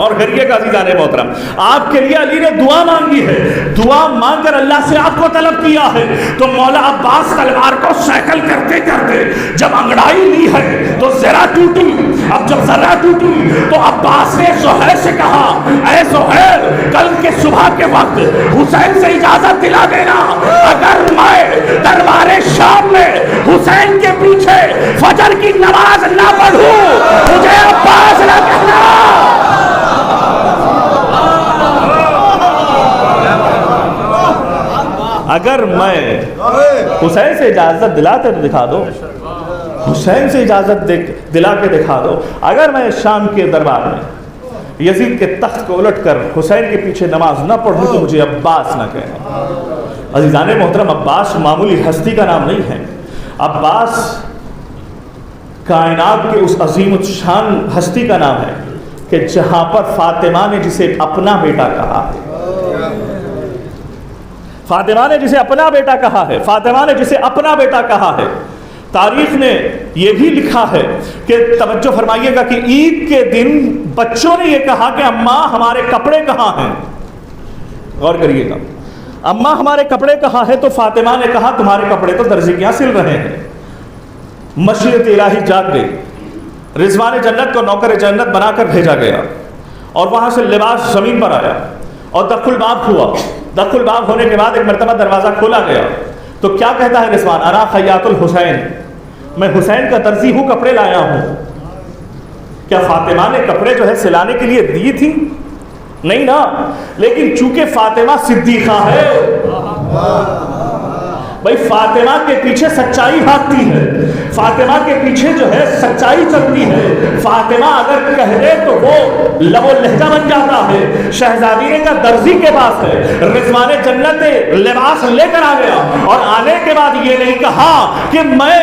اور کریے گا عزیزان محترم، آپ کے لیے علی نے دعا مانگی ہے، دعا مانگ کر اللہ سے آپ کو طلب کیا ہے۔ تو مولا عباس تلوار کو سیکل کرتے کرتے جب انگڑائی لی ہے تو ذرا ٹوٹی، اب جب ذرا ٹوٹی تو عباس نے زہیر سے کہا اے زہیر کل کے صبح کے وقت حسین سے اجازت دلا دینا، اگر میں دربار شام میں حسین کے پیچھے فجر کی نماز نہ پڑھوں مجھے عباس نہ کہنا۔ اگر میں حسین سے اجازت دلاتے تو دکھا دو، حسین سے اجازت دلا کے دکھا دو، اگر میں شام کے دربار میں یزید کے تخت کو الٹ کر حسین کے پیچھے نماز نہ پڑھوں تو مجھے عباس نہ کہنا۔ عزیزان محترم عباس معمولی ہستی کا نام نہیں ہے، عباس کائنات کے اس عظیم الشان ہستی کا نام ہے کہ جہاں پر فاطمہ نے جسے اپنا بیٹا کہا ہے، فاطمہ نے جسے اپنا بیٹا کہا ہے، فاطمہ نے جسے اپنا بیٹا کہا ہے، تاریخ نے یہ بھی لکھا ہے کہ توجہ فرمائیے گا کہ عید کے دن بچوں نے یہ کہا کہ اماں ہمارے کپڑے کہاں ہیں، غور کریے گا، اماں ہمارے کپڑے کہاں ہیں، تو فاطمہ نے کہا تمہارے کپڑے تو درزی کے یہاں سل رہے ہیں۔ مشیت الہی جاگ گئی، رضوان جنت کو نوکر جنت بنا کر بھیجا گیا، اور وہاں سے لباس زمین پر آیا اور دخل الباب ہوا، دخل الباب ہونے کے بعد ایک مرتبہ دروازہ کھولا گیا تو کیا کہتا ہے رضوان، انا خیاط الحسین، میں حسین کا درزی ہوں، کپڑے لایا ہوں۔ کیا فاطمہ نے کپڑے جو ہے سلانے کے لیے دی تھی؟ نہیں نا، لیکن چونکہ فاطمہ صدیقہ ہے، بھائی فاطمہ کے پیچھے سچائی بھاگتی ہے، فاطمہ کے پیچھے جو ہے سچائی چلتی ہے، فاطمہ اگر کہہ دے تو وہ لب و لہجہ بن جاتا ہے۔ شہزادی کا درزی کے پاس ہے، رضوان جنت لباس لے کر آ گیا، اور آنے کے بعد یہ نہیں کہا کہ میں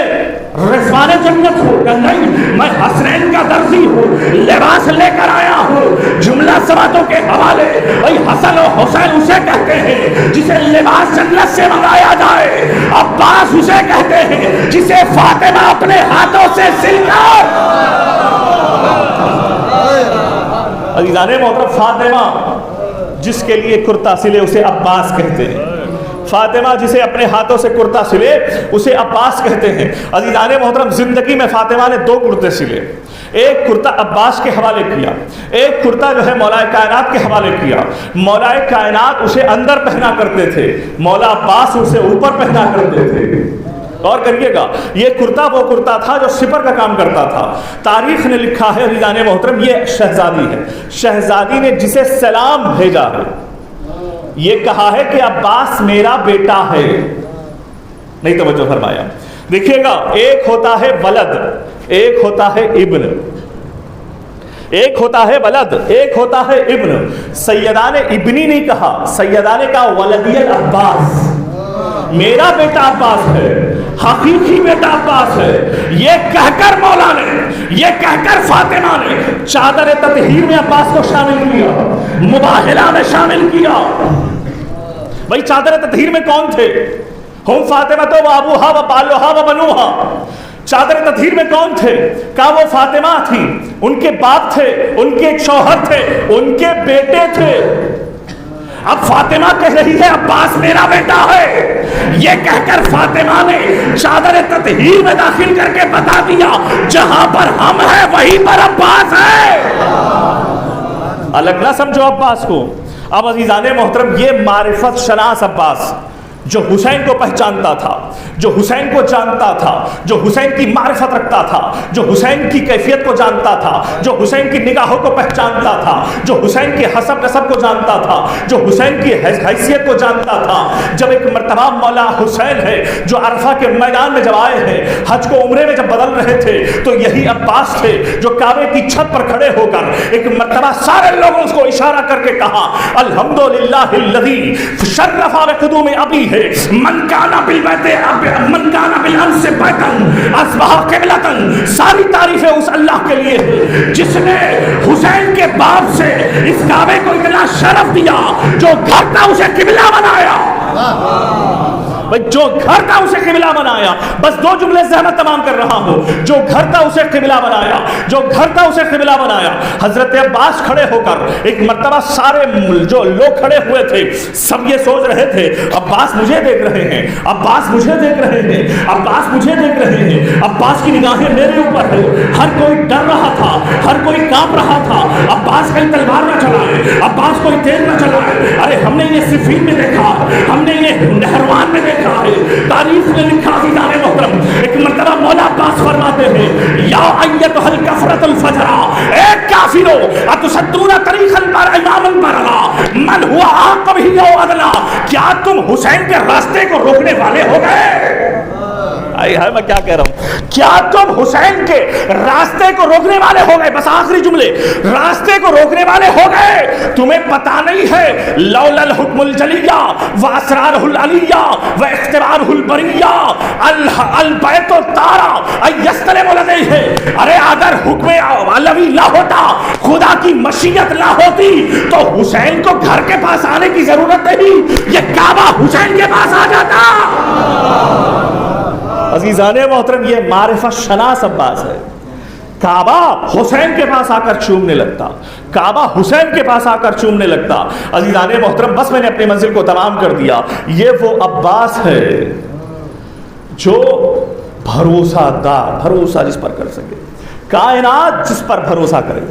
رضوان جنت ہوں، کہ نہیں میں حسنین کا درزی ہوں، لباس لے کر آیا ہوں۔ جملہ سواتوں کے حوالے، بھائی حسن و حسین اسے کہتے ہیں جسے لباس جنت سے منگایا جائے، عباس اسے کہتے ہیں جسے فاطمہ اپنے ہاتھوں سے سل کر۔ عزیزان محترم، فاطمہ جس کے لیے کرتا سلے اسے عباس کہتے ہیں، فاطمہ جسے اپنے ہاتھوں سے کرتا سلے اسے عباس کہتے ہیں۔ عزیزان محترم، زندگی میں فاطمہ نے 2 کرتے سلے، ایک کرتا عباس کے حوالے کیا، ایک کرتا جو ہے مولا کائنات کے حوالے کیا۔ مولا کائنات اسے اندر پہنا کرتے تھے، مولا عباس اسے اوپر پہنا کرتے تھے۔ غور کریے گا، یہ کرتا وہ کرتا تھا جو سپر کا کام کرتا تھا۔ تاریخ نے لکھا ہے عزیزان محترم، یہ شہزادی ہے، شہزادی نے جسے سلام بھیجا ہے، یہ کہا ہے کہ عباس میرا بیٹا ہے، نہیں توجہ فرمایا۔ دیکھیے گا، ایک ہوتا ہے ولد، ایک ہوتا ہے ابن، ایک ہوتا ہے ولد، ایک ہوتا ہے ابن۔ سیدہ نے ابنی نہیں کہا، سیدہ نے کہا ولدی العباس، میرا بیٹا عباس ہے، حقیقی بیٹا عباس ہے۔ یہ کہہ کر مولا نے، یہ کہہ کر فاطمہ نے چادر تطہیر میں عباس کو شامل کیا، مباہلہ میں شامل کیا۔ بھائی چادر تطہیر میں کون تھے؟ ہم فاطمہ تو ابوہا و بالوہا و بنوہا۔ چادر تطہیر میں کون تھے؟ کہا وہ فاطمہ تھی، ان کے باپ تھے، ان کے شوہر تھے، ان کے بیٹے تھے۔ اب فاطمہ کہہ رہی ہے عباس میرا بیٹا ہے، یہ کہہ کر فاطمہ نے چادر تطہیر میں داخل کر کے بتا دیا جہاں پر ہم ہیں وہیں پر عباس ہے۔ الگ نہ سمجھو عباس کو۔ اب عزیزان محترم، یہ معرفت شناس عباس جو حسین کو پہچانتا تھا، جو حسین کو جانتا تھا، جو حسین کی معرفت رکھتا تھا، جو حسین کی کیفیت کو جانتا تھا، جو حسین کی نگاہوں کو پہچانتا تھا، جو حسین کے حسب نسب کو جانتا تھا، جو حسین کی حیثیت کو جانتا تھا۔ جب ایک مرتبہ مولا حسین ہے جو عرفہ کے میدان میں جب آئے ہیں، حج کو عمرے میں جب بدل رہے تھے، تو یہی عباس تھے جو کعبے کی چھت پر کھڑے ہو کر ایک مرتبہ سارے لوگوں کو اشارہ کر کے کہا الحمدللہ الذی شرف بقدوم ابی ہے، من کانا بالبیت من کانا بالامس بیتن اصبح قبلتن۔ ساری تعریفیں اس اللہ کے لیے ہے جس نے حسین کے باپ سے اس کعبے کو اتنا شرف دیا، جو گھر تھا اسے قبلہ بنایا۔ جو گھر تھا اسے قبلہ بنایا۔ بس 2 جملے سے میں تمام کر رہا ہوں۔ جو گھر تھا اسے قبلہ بنایا، جو گھر تھا اسے قبلہ بنایا۔ حضرت عباس کھڑے ہو کر ایک مرتبہ سارے جو لوگ کھڑے ہوئے تھے سب یہ سوچ رہے تھے عباس مجھے دیکھ رہے ہیں، عباس مجھے دیکھ رہے ہیں، عباس مجھے دیکھ رہے ہیں، عباس کی نگاہیں میرے اوپر ہیں۔ ہر کوئی ڈر رہا تھا، ہر کوئی کانپ رہا تھا۔ عباس کہیں تلوار نہ چلائے، عباس کوئی تیز نہ چلائے۔ ارے ہم نے یہ صفین میں دیکھا، ہم نے یہ نہروان میں دیکھا ہے، تاریخ میں لکھا عزیزان محترم۔ ایک مرتبہ مولا عباس فرماتے ہیں یا ایتھا الکفرۃ الفجرا، اے کافرو اتسدون طریق البر امام البرغا من ہوا اعقبہ او ادنا، کیا تم حسین کے راستے کو روکنے والے ہو گئے؟ میں کیا کہہ رہا ہوں، کیا تم حسین کے راستے کو روکنے والے ہو گئے؟ بس آخری جملے، راستے کو روکنے والے ہو گئے؟ تمہیں پتا نہیں ہے لولا الحکم الجلیہ و اسرارہ العلیہ و اختبارہ البریہ البیت الطارہ ایستلم لدیہ۔ ارے اگر حکم علوی نہ ہوتا، خدا کی مشیت نہ ہوتی، تو حسین کو گھر کے پاس آنے کی ضرورت نہیں، یہ کعبہ حسین کے پاس آ جاتا۔ عزیزان محترم، یہ معرفت شناس عباس ہے۔ کعبہ حسین کے پاس آ کر چومنے لگتا، کعبہ حسین کے پاس آ کر چومنے لگتا۔ عزیزان محترم، بس میں نے اپنی منزل کو تمام کر دیا۔ یہ وہ عباس ہے جو بھروسہ دار، بھروسہ جس پر کر سکے، کائنات جس پر بھروسہ کرے،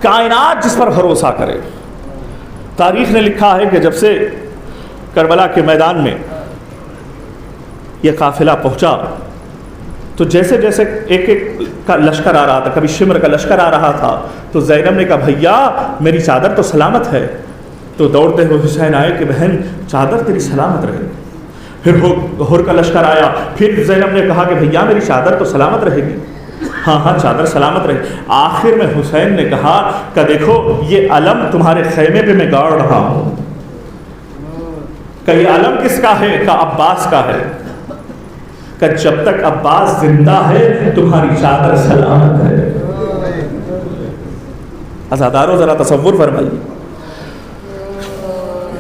کائنات جس پر بھروسہ کرے۔ تاریخ نے لکھا ہے کہ جب سے کربلا کے میدان میں یہ قافلہ پہنچا تو جیسے جیسے ایک ایک کا لشکر آ رہا تھا، کبھی شمر کا لشکر آ رہا تھا، تو زینب نے کہا بھیا میری چادر تو سلامت ہے۔ تو دوڑتے ہوئے حسین آئے کہ بہن چادر تیری سلامت رہے۔ پھر ہر کا لشکر آیا. پھر زینب نے کہا کہ بھیا میری چادر تو سلامت رہے گی. ہاں ہاں چادر سلامت رہے. آخر میں حسین نے کہا کہ دیکھو یہ علم تمہارے خیمے پہ میں گاڑ رہا ہوں. کہ یہ علم کس کا ہے؟ کہ عباس کا ہے. کہ جب تک عباس زندہ ہے تمہاری چادر سلامت ہے. عزادارو ذرا تصور فرمائیے.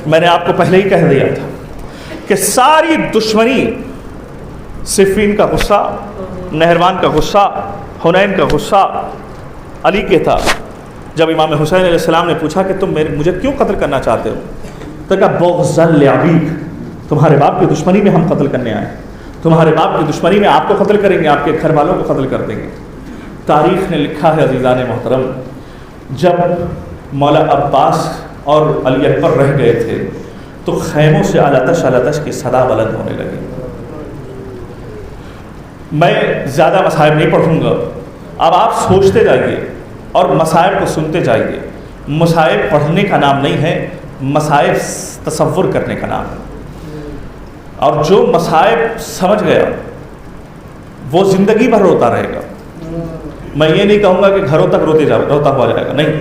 میں نے آپ کو پہلے ہی کہہ دیا تھا کہ ساری دشمنی صفین کا غصہ، نہروان کا غصہ، حنین کا غصہ علی کے تھا. جب امام حسین علیہ السلام نے پوچھا کہ تم مجھے کیوں قتل کرنا چاہتے ہو، تو کہا بغضا لابیک، تمہارے باپ کی دشمنی میں ہم قتل کرنے آئے. تمہارے باپ کی دشمنی میں آپ کو قتل کریں گے، آپ کے گھر والوں کو قتل کر دیں گے. تاریخ نے لکھا ہے عزیزان محترم، جب مولا عباس اور علی اکبر رہ گئے تھے تو خیموں سے علتش کی صدا بلند ہونے لگی. میں زیادہ مصائب نہیں پڑھوں گا، اب آپ سوچتے جائیے اور مصائب کو سنتے جائیے. مصائب پڑھنے کا نام نہیں ہے، مصائب تصور کرنے کا نام ہے. اور جو مصائب سمجھ گیا وہ زندگی بھر روتا رہے گا. میں یہ نہیں کہوں گا کہ گھروں تک روتا ہوا جائے گا، نہیں،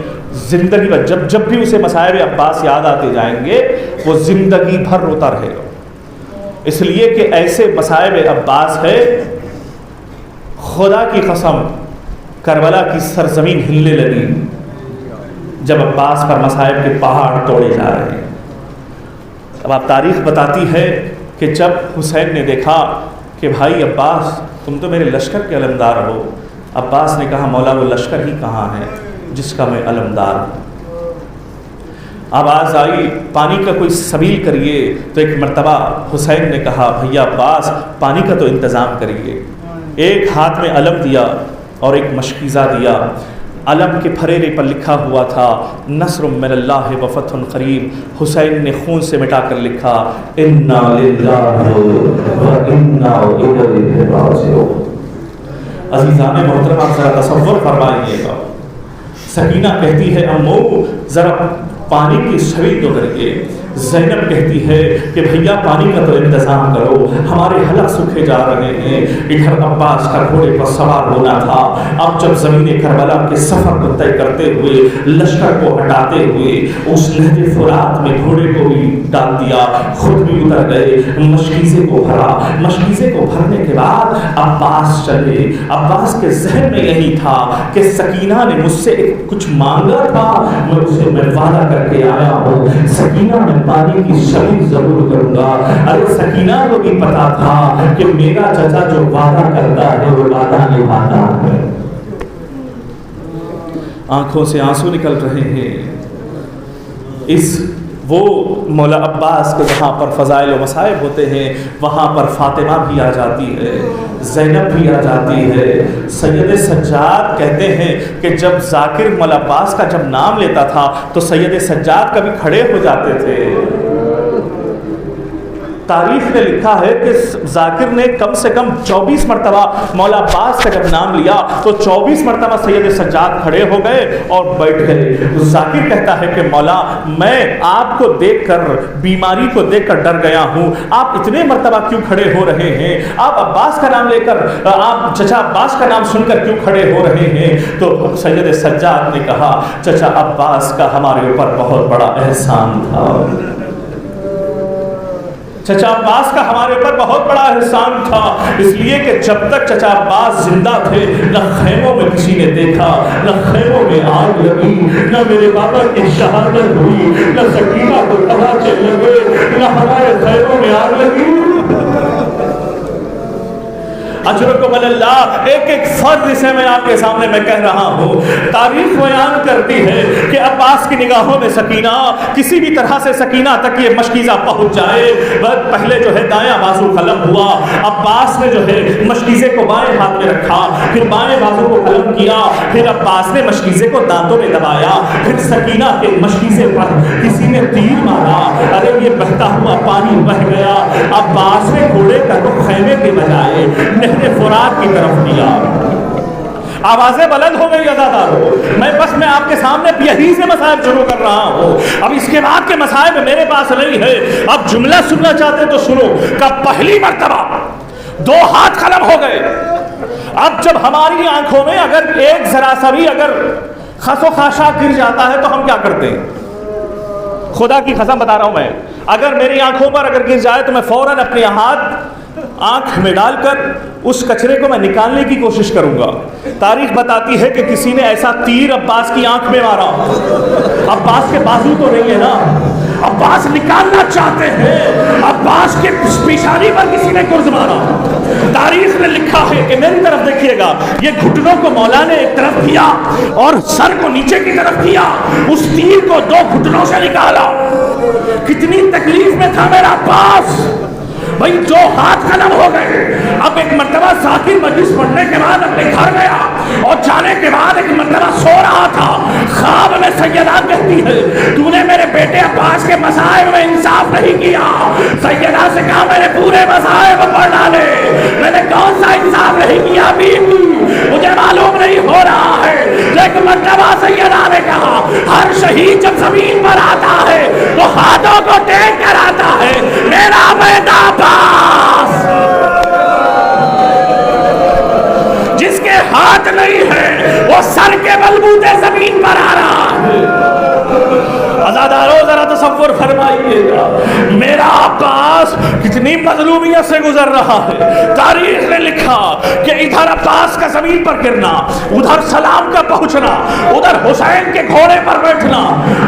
زندگی بھر جب بھی اسے مصائب عباس یاد آتے جائیں گے وہ زندگی بھر روتا رہے گا. اس لیے کہ ایسے مصائب عباس ہے، خدا کی قسم کربلا کی سرزمین ہلنے لگی جب عباس پر مصائب کے پہاڑ توڑے جا رہے ہیں. اب آپ تاریخ بتاتی ہے کہ جب حسین نے دیکھا کہ بھائی عباس تم تو میرے لشکر کے علمدار ہو، عباس نے کہا مولا وہ لشکر ہی کہاں ہے جس کا میں علمدار ہوں. آواز آئی پانی کا کوئی سبیل کریے. تو ایک مرتبہ حسین نے کہا بھیا عباس پانی کا تو انتظام کریے. ایک ہاتھ میں علم دیا اور ایک مشکیزہ دیا. علم کے پھریرے پر لکھا ہوا تھا نصر من اللہ و فتح قریب. حسین نے خون سے مٹا کر لکھا انا للہ و انا الیہ راجعون. عزیزان محترم آپ ذرا تصور فرمائیے گا. سکینہ کہتی ہے امو ذرا پانی کی سبیل تو کریے. زینب کہتی ہے کہ بھیا پانی کا تو انتظام کرو، ہمارے حلق سوکھے جا رہے ہیں. ادھر عباس کا گھوڑے پر سوار ہونا تھا. اب جب زمین کربلا کے سفر کو طے کرتے ہوئے، لشکر کو ہٹاتے ہوئے اس نہر فرات میں گھوڑے کو بھی ڈال دیا، خود بھی اتر گئے، مشکیزے کو بھرا. مشکیزے کو بھرنے کے بعد عباس چلے. عباس کے ذہن میں یہی تھا کہ سکینہ نے مجھ سے کچھ مانگا تھا، میں اسے وعدہ کر کے آیا ہوں. سکینہ نے پانی کی شبیل ضرور کروں گا. ارے سکینہ کو بھی پتا تھا کہ میرا چچا جو وعدہ کرتا ہے وہ وعدہ نبھاتا ہے. آنکھوں سے آنسو نکل رہے ہیں. اس وہ مولا عباس کے جہاں پر فضائل و مصائب ہوتے ہیں وہاں پر فاطمہ بھی آ جاتی ہے، زینب بھی آ جاتی ہے. سید سجاد کہتے ہیں کہ جب ذاکر مولا عباس کا جب نام لیتا تھا تو سید سجاد کبھی کھڑے ہو جاتے تھے. تاریخ نے لکھا ہے کہ ذاکر نے کم سے کم 24 مرتبہ مولا عباس کا جب نام لیا تو 24 مرتبہ سید سجاد کھڑے ہو گئے اور بیٹھ گئے. ذاکر کہتا ہے کہ مولا میں آپ کو دیکھ کر، بیماری کو دیکھ کر ڈر گیا ہوں، آپ اتنے مرتبہ کیوں کھڑے ہو رہے ہیں؟ آپ عباس کا نام لے کر، آپ چچا عباس کا نام سن کر کیوں کھڑے ہو رہے ہیں؟ تو سید سجاد نے کہا چچا عباس کا ہمارے اوپر بہت بڑا احسان تھا. چچا عباس کا ہمارے اوپر بہت بڑا احسان تھا، اس لیے کہ جب تک چچا عباس زندہ تھے نہ خیموں میں کسی نے دیکھا، نہ خیموں میں آگ لگی، نہ میرے بابا کی شہادت ہوئی، نہ سکینہ کو تماچے لگے، نہ ہمارے خیموں میں آگ لگی. اجرکم اللہ. ایک ایک فرض اسے میں آپ کے سامنے میں کہہ رہا ہوں. تاریخ بیان کرتی ہے کہ عباس کی نگاہوں میں سکینہ، کسی بھی طرح سے سکینہ تک یہ مشکیزہ پہنچ جائے. پہلے جو ہے دایاں بازو قلم ہوا، عباس نے جو ہے مشکیزے کو بائیں ہاتھ میں رکھا، پھر بائیں بازو کو قلم کیا، پھر عباس نے مشکیزے کو دانتوں میں دبایا، پھر سکینہ کے مشکیزے پر کسی نے تیر مارا. ارے یہ بہتا ہوا پانی بہ گیا. عباس نے گھوڑے کا رخ خیمے کے بجائے فرات کی طرف دیا. آوازیں بلند ہو گئی عزادارو، میں آپ کے سامنے یہی سے مسائل شروع کر رہا ہوں، اب اس کے بعد کے مسائل میرے پاس نہیں ہے۔ اب جملہ سننا چاہتے تو سنو کہ پہلی مرتبہ 2 ہاتھ قلم ہو گئے۔ اب جب ہماری آنکھوں میں اگر ایک ذرا سا بھی اگر خس و خاشاک گر جاتا ہے تو ہم کیا کرتے ہیں؟ خدا کی قسم بتا رہا ہوں میں، اگر میری آنکھوں پر اگر گر جائے تو میں فوراً اپنے ہاتھ آنکھ میں ڈال کر اس کچرے کو میں نکالنے کی کوشش کروں گا۔ تاریخ بتاتی ہے کہ کسی نے ایسا تیر عباس کی آنکھ میں مارا، عباس کے بازو تو نہیں ہے نا، عباس نکالنا چاہتے ہیں، عباس کے پیشانی پر کسی نے گرز مارا۔ تاریخ نے لکھا ہے کہ میری طرف دیکھیے گا، یہ گھٹنوں کو مولا نے ایک طرف کیا اور سر کو نیچے کی طرف کیا، اس تیر کو 2 گھٹنوں سے نکالا۔ کتنی تکلیف میں تھا میرا عباس بھائی، 2 ہاتھ قلم ہو گئے۔ اب ایک مرتبہ ذاکر مجلس پڑھنے کے بعد اپنے گھر گیا اور جانے کے بعد ایک مرتبہ سو رہا تھا، خواب میں سیدہ کہتی ہے تو نے میرے بیٹے عباس کے مصائب میں انصاف نہیں کیا۔ سیدہ سے کہا میں نے پورے مصائب پڑھ ڈالے، میں نے کون سا انصاف نہیں کیا بیوی، مجھے معلوم نہیں ہو رہا ہے۔ ایک مرتبہ سیدہ نے کہا ہر شہید جب زمین پر آتا ہے تو ہاتھوں کو ٹیک کر آتا ہے، میرا بیٹا عباس جس کے ہاتھ نہیں ہے وہ سر کے بلبوتے زمین پر آ رہا ہے۔ عزادارو ذرا تصور فرمائیے گا، میرا عباس کتنی مظلومیت سے گزر رہا ہے۔ تاریخ نے لکھا کہ ادھر عباس کا زمین پر گرنا، ادھر سلام کا پہنچنا، ادھر حسین کے گھوڑے پر بیٹھنا۔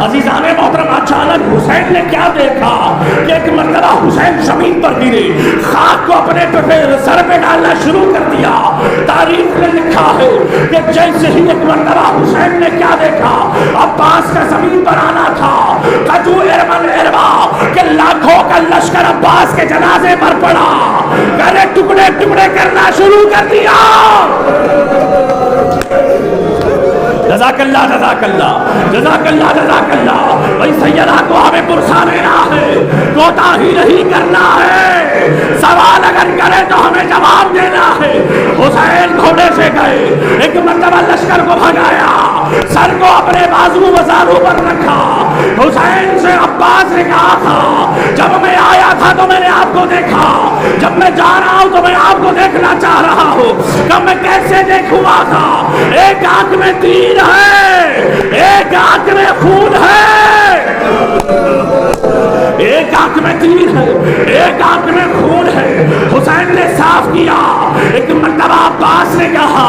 عزیزان محترم، اچانک حسین نے کیا دیکھا کہ ایک مرتبہ حسین زمین پر گرے، خاک کو اپنے سر پہ ڈالنا شروع کر دیا۔ تاریخ نے لکھا ہے کہ جیسے ہی ایک مرتبہ حسین نے کیا دیکھا، عباس کا زمین پر آنا تھا، کجو ارمن اربا کہ لاکھوں کا لشکر عباس کے جنازے پر پڑا، گلے ٹکڑے ٹکڑے کرنا شروع کر دیا۔ جزاک اللہ جزاک اللہ جزاک اللہ جزاک اللہ۔ بھائی سیدہ کو ہمیں پرسا دینا ہے، کوتاہی نہیں کرنا ہے، سوال اگر کرے تو ہمیں جواب دینا ہے۔ حسین گھوڑے سے گئے، ایک مرتبہ لشکر کو بھگایا، سر کو اپنے بازو وزاروں پر رکھا۔ حسین سے عباس نے کہا تھا جب میں آیا تھا تو میں نے آپ کو دیکھا، جب میں جا رہا ہوں تو میں آپ کو دیکھنا چاہ رہا ہوں، کہ میں کیسے دیکھوں آقا؟ ایک آنکھ میں تیر ہے، ایک آنکھ میں خون ہے، ایک آنکھ میں تیر ہے، ایک آنکھ میں خون ہے۔ حسین نے صاف کیا۔ ایک مرتبہ عباس نے کہا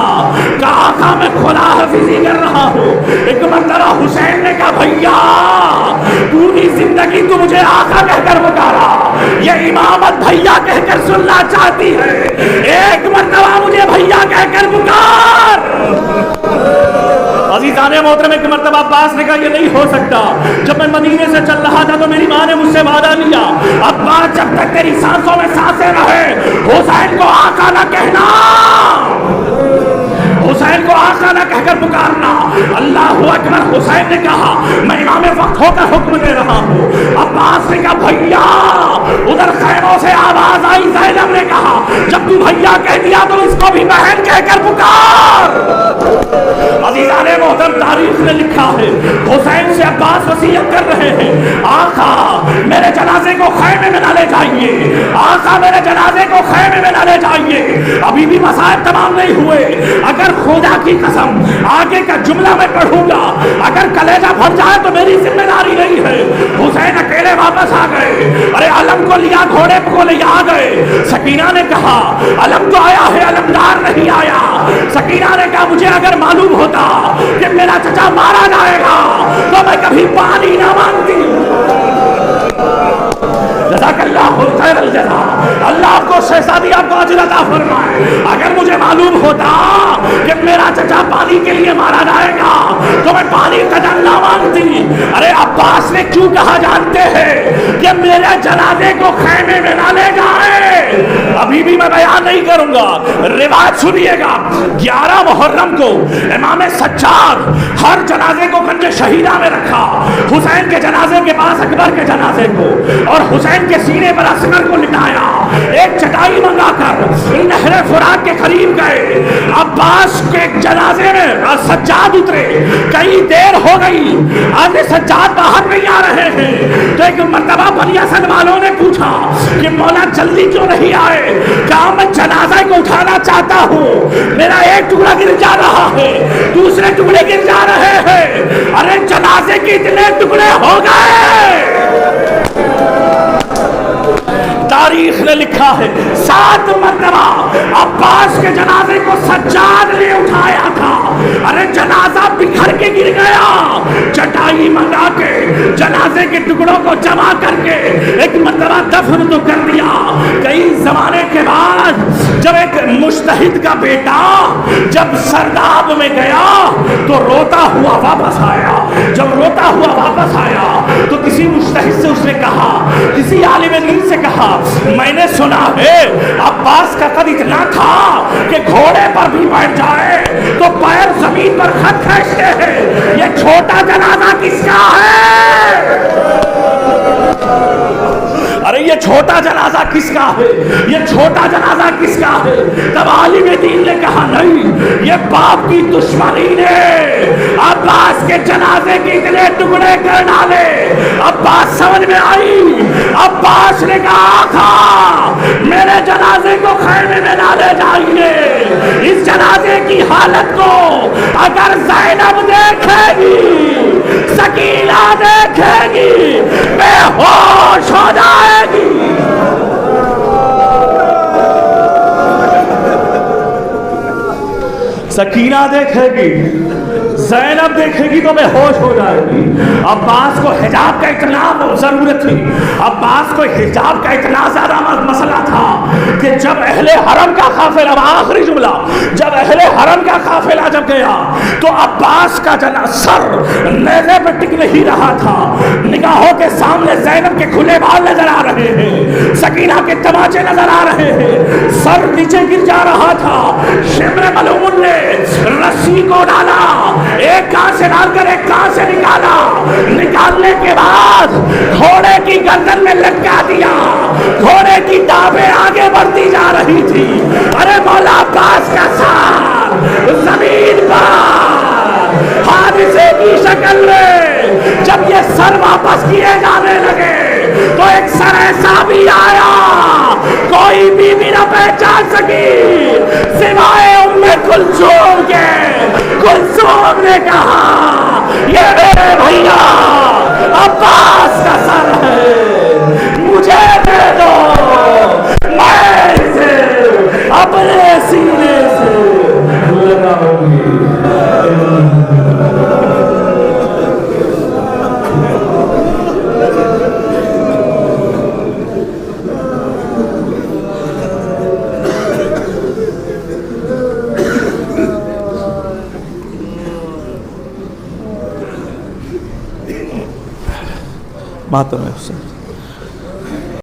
کہ آقا میں خدا حافظی کر رہا ہوں۔ ایک مرتبہ حسین نے کہا بھیا پوری زندگی تو مجھے آقا کہہ کر پکارا، یہ امامت بھیا کہہ کر سننا چاہتی ہے، ایک مرتبہ مجھے بھیا کہہ کر پکار۔ عزیزان محترم، ایک مرتبہ عباس نے کہا یہ نہیں ہو سکتا، جب میں مدینے سے چل رہا تھا تو میری ماں نے مجھ سے وعدہ لیا، عباس جب تک تیری سانسوں میں سانسیں رہے حسین کو آقا نہ کہنا، حسین کو آقا نہ کہہ کر پکارنا۔ اللہ اکبر۔ حسین نے کہا میں امام وقت ہو کر حکم دے رہا ہوں۔ عباس نے کہا بھیا، ادھر خیموں سے آواز آئی، زینب نے کہا جب تو بھیا کہہ دیا تو اس کو بھی بہن کہہ کر پکار۔ عزیزان محترم، تاریخ نے لکھا ہے حسین سے عباس وصیت کر رہے ہیں آقا میرے جنازے کو خیمے میں نہ لے جائیے، آقا میرے جنازے کو خیمے میں نہ لے جائیے، ابھی بھی مسائل تمام نہیں ہوئے، اگر خدا کی قسم آگے کا جملہ میں پڑھوں گا اگر کلیجہ بھر جائے تو میری ذمہ داری نہیں ہے۔ حسین اکیلے واپس آ گئے، ارے علم کو لیا، گھوڑے کو لے آ گئے۔ سکینہ نے کہا علم تو آیا ہے، علمدار نہیں آیا۔ سکینہ نے کہا مجھے اگر معلوم ہوتا کہ میرا چچا مارا جائے گا تو میں کبھی پانی نہ مانگتی۔ جزاک اللہ خیر الجزا، اللہ آپ کو شہزادی آپ کو اجر عطا فرمائے۔ اگر مجھے معلوم ہوتا کہ میرا چچا پانی کے لیے مارا جائے گا تو میں پانی قدر نہ مانگتی۔ ارے عباس نے کیوں کہا جانتے ہیں کہ میرے جنازے کو خیمے میں نہ لے جائے؟ ابھی بھی میں بیان نہیں کروں گا. روایت سنیے گا. 11 محرم کو امام سجاد ہر جنازے کو گنج شہیدہ میں رکھا. حسین کے جنازے کے پاس اکبر کے جنازے کو اور حسین کے سینے پر اصغر کو لٹایا. ایک چٹائی منگا کر نہر فرات کے قریب گئے. عباس کے جنازے میں سجاد اترے. کئی دیر ہو گئی, اب سجاد باہر نہیں آ رہے ہیں. تو ایک مرتبہ بنی اسد والوں نے پوچھا کہ مولا جلدی کیوں نہیں آئے؟ کہا میں جنازہ کو اٹھانا چاہتا ہوں, میرا ایک ٹکڑا گر جا رہا ہے, دوسرے ٹکڑے گر جا رہے ہیں. ارے جنازے کے اتنے ٹکڑے ہو گئے. تاریخ نے لکھا ہے 7 مرتبہ عباس کے جنازے کو سجاد نے اٹھایا تھا. ارے جنازہ بکھر کے گر گیا. چٹائی منگا کے جنازے کے ٹکڑوں کو جمع کر کے ایک مرتبہ دفن تو کر دیا. کئی زمانے کے بعد جب ایک مجتہد کا بیٹا جب سرداب میں گیا تو روتا ہوا واپس آیا. جب روتا ہوا واپس آیا تو کسی مجتہد سے اس نے کہا, کسی عالم دین سے کہا, میں نے سنا ہے عباس کا قد اتنا تھا کہ گھوڑے پر بھی بیٹھ جائے تو پیر زمین پر خط کھینچتے ہیں. یہ چھوٹا جنازہ کس کا ہے؟ ارے یہ چھوٹا جنازہ کس کا ہے؟ یہ چھوٹا جنازہ کس کا ہے؟ تب عالم دین نے کہا نہیں, یہ باپ کی دشمنی نے عباس کے جنازے کے اتنے ٹکڑے کر ڈالے. عباس سمجھ میں آئی. عباس نے کہا تھا میرے جنازے کو خیمے میں نہ لے جائیے. اس جنازے کی حالت کو اگر زینب دیکھے گی, سکینہ دیکھے گی, بے ہوش ہو جائے گی. سکینہ دیکھے گی, زینب دیکھے گی تو بے ہوش ہو جائے گی. عباس کو حجاب کا اتنا ضرورت تھی, عباس کو حجاب کا اتنا زیادہ مسئلہ تھا کہ جب اہل حرم کا قافلہ, آخری جملہ, جب اہل حرم کا قافلہ جب گیا تو عباس کا سر نیزے پہ ٹک نہیں رہا تھا. نگاہوں کے سامنے زینب کے کھلے بال نظر آ رہے ہیں, سکینہ کے تماچے نظر آ رہے ہیں, سر نیچے گر جا رہا تھا. شمر ملعون نے رسی کو ڈالا, ایک کان سے ڈال کر ایک کان سے نکالا. نکالنے کے بعد گھوڑے کی گردن میں لٹکا دیا. گھوڑے کی ٹانپیں آگے بڑھتی جا رہی تھی. ارے مولا عباس کا سر زمین پر حادثے کی شکل میں جب یہ سر واپس کیے جانے لگے تو ایک سر ایسا بھی آیا کوئی بھی نہ پہچان سکی سوائے ام کلثوم کے. کلثوم نے کہا یہ میرے بھیا عباس کا سر ہے, مجھے دے دو, میں اسے اپنے سینے سے لگاؤں گی. ماتم حسین.